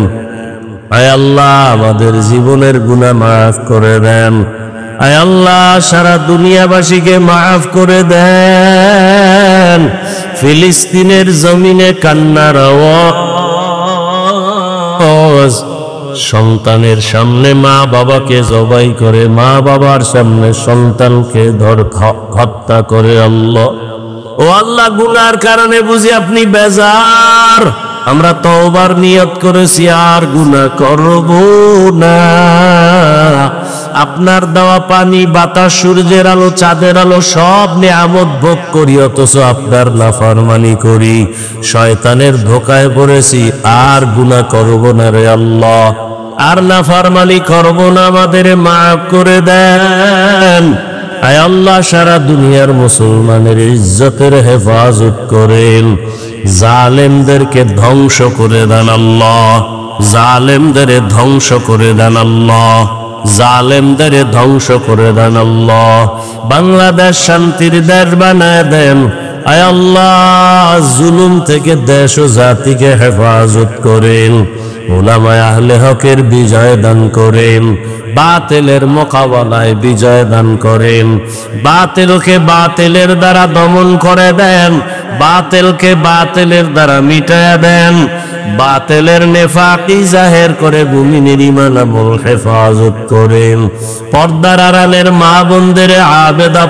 আয় আল্লাহ আমাদের জীবনের গুনাহ মাফ করে দেন। আয় আল্লাহ সারা দুনিয়াবাসীকে মাফ করে দেন। ফিলিস্তিনের জমিনে কান্নার আওয়াজ, সন্তানের সামনে মা বাবাকে জবাই করে, মা বাবার সামনে সন্তানকে হত্যা করে। আল্লাহ ও আল্লাহ, গুনার কারণে বুঝি আপনি বেজার। আমরা তওবার নিয়ত করেছি আর গুনাহ করব না। আপনার দেওয়া পানি, বাতাস, সূর্যের আলো, চাঁদের আলো সব নিয়ামত ভোগ করি, অথচ আপনার নাফরমানি করি, শয়তানের ধোকায় পড়েছি। আর গুনাহ করব না রে আল্লাহ, আর নাফরমানি করব না, আমাদের মাফ করে দেন। আয় আল্লাহ সারা দুনিয়ার মুসলমানের ইজ্জতের হেফাজত করেন। জালেমদেরকে ধ্বংস করে দেন আল্লাহ, জালেমদের ধ্বংস করে দেন আল্লাহ, জালেমদের ধ্বংস করে দেন আল্লাহ। বাংলাদেশ শান্তির দেশ বানায় দেন। আয় আল্লাহ জুলুম থেকে দেশ ও জাতিকে হেফাজত করেন। উলামায়ে আহলে হকের বিজয় দান করেন। বাতিলের মোকাবেলায় বিজয় দান করেন। বাতিলকে বাতিলের দ্বারা দমন করে দেন। বাতিলকে বাতিলের দ্বারা মিটায়া দেন। বাতিলের নেফাকি জাহের করে মুমিনের ঈমান আমল হেফাজত করেন। পর্দার আড়ালের মা বোনদের আবেদা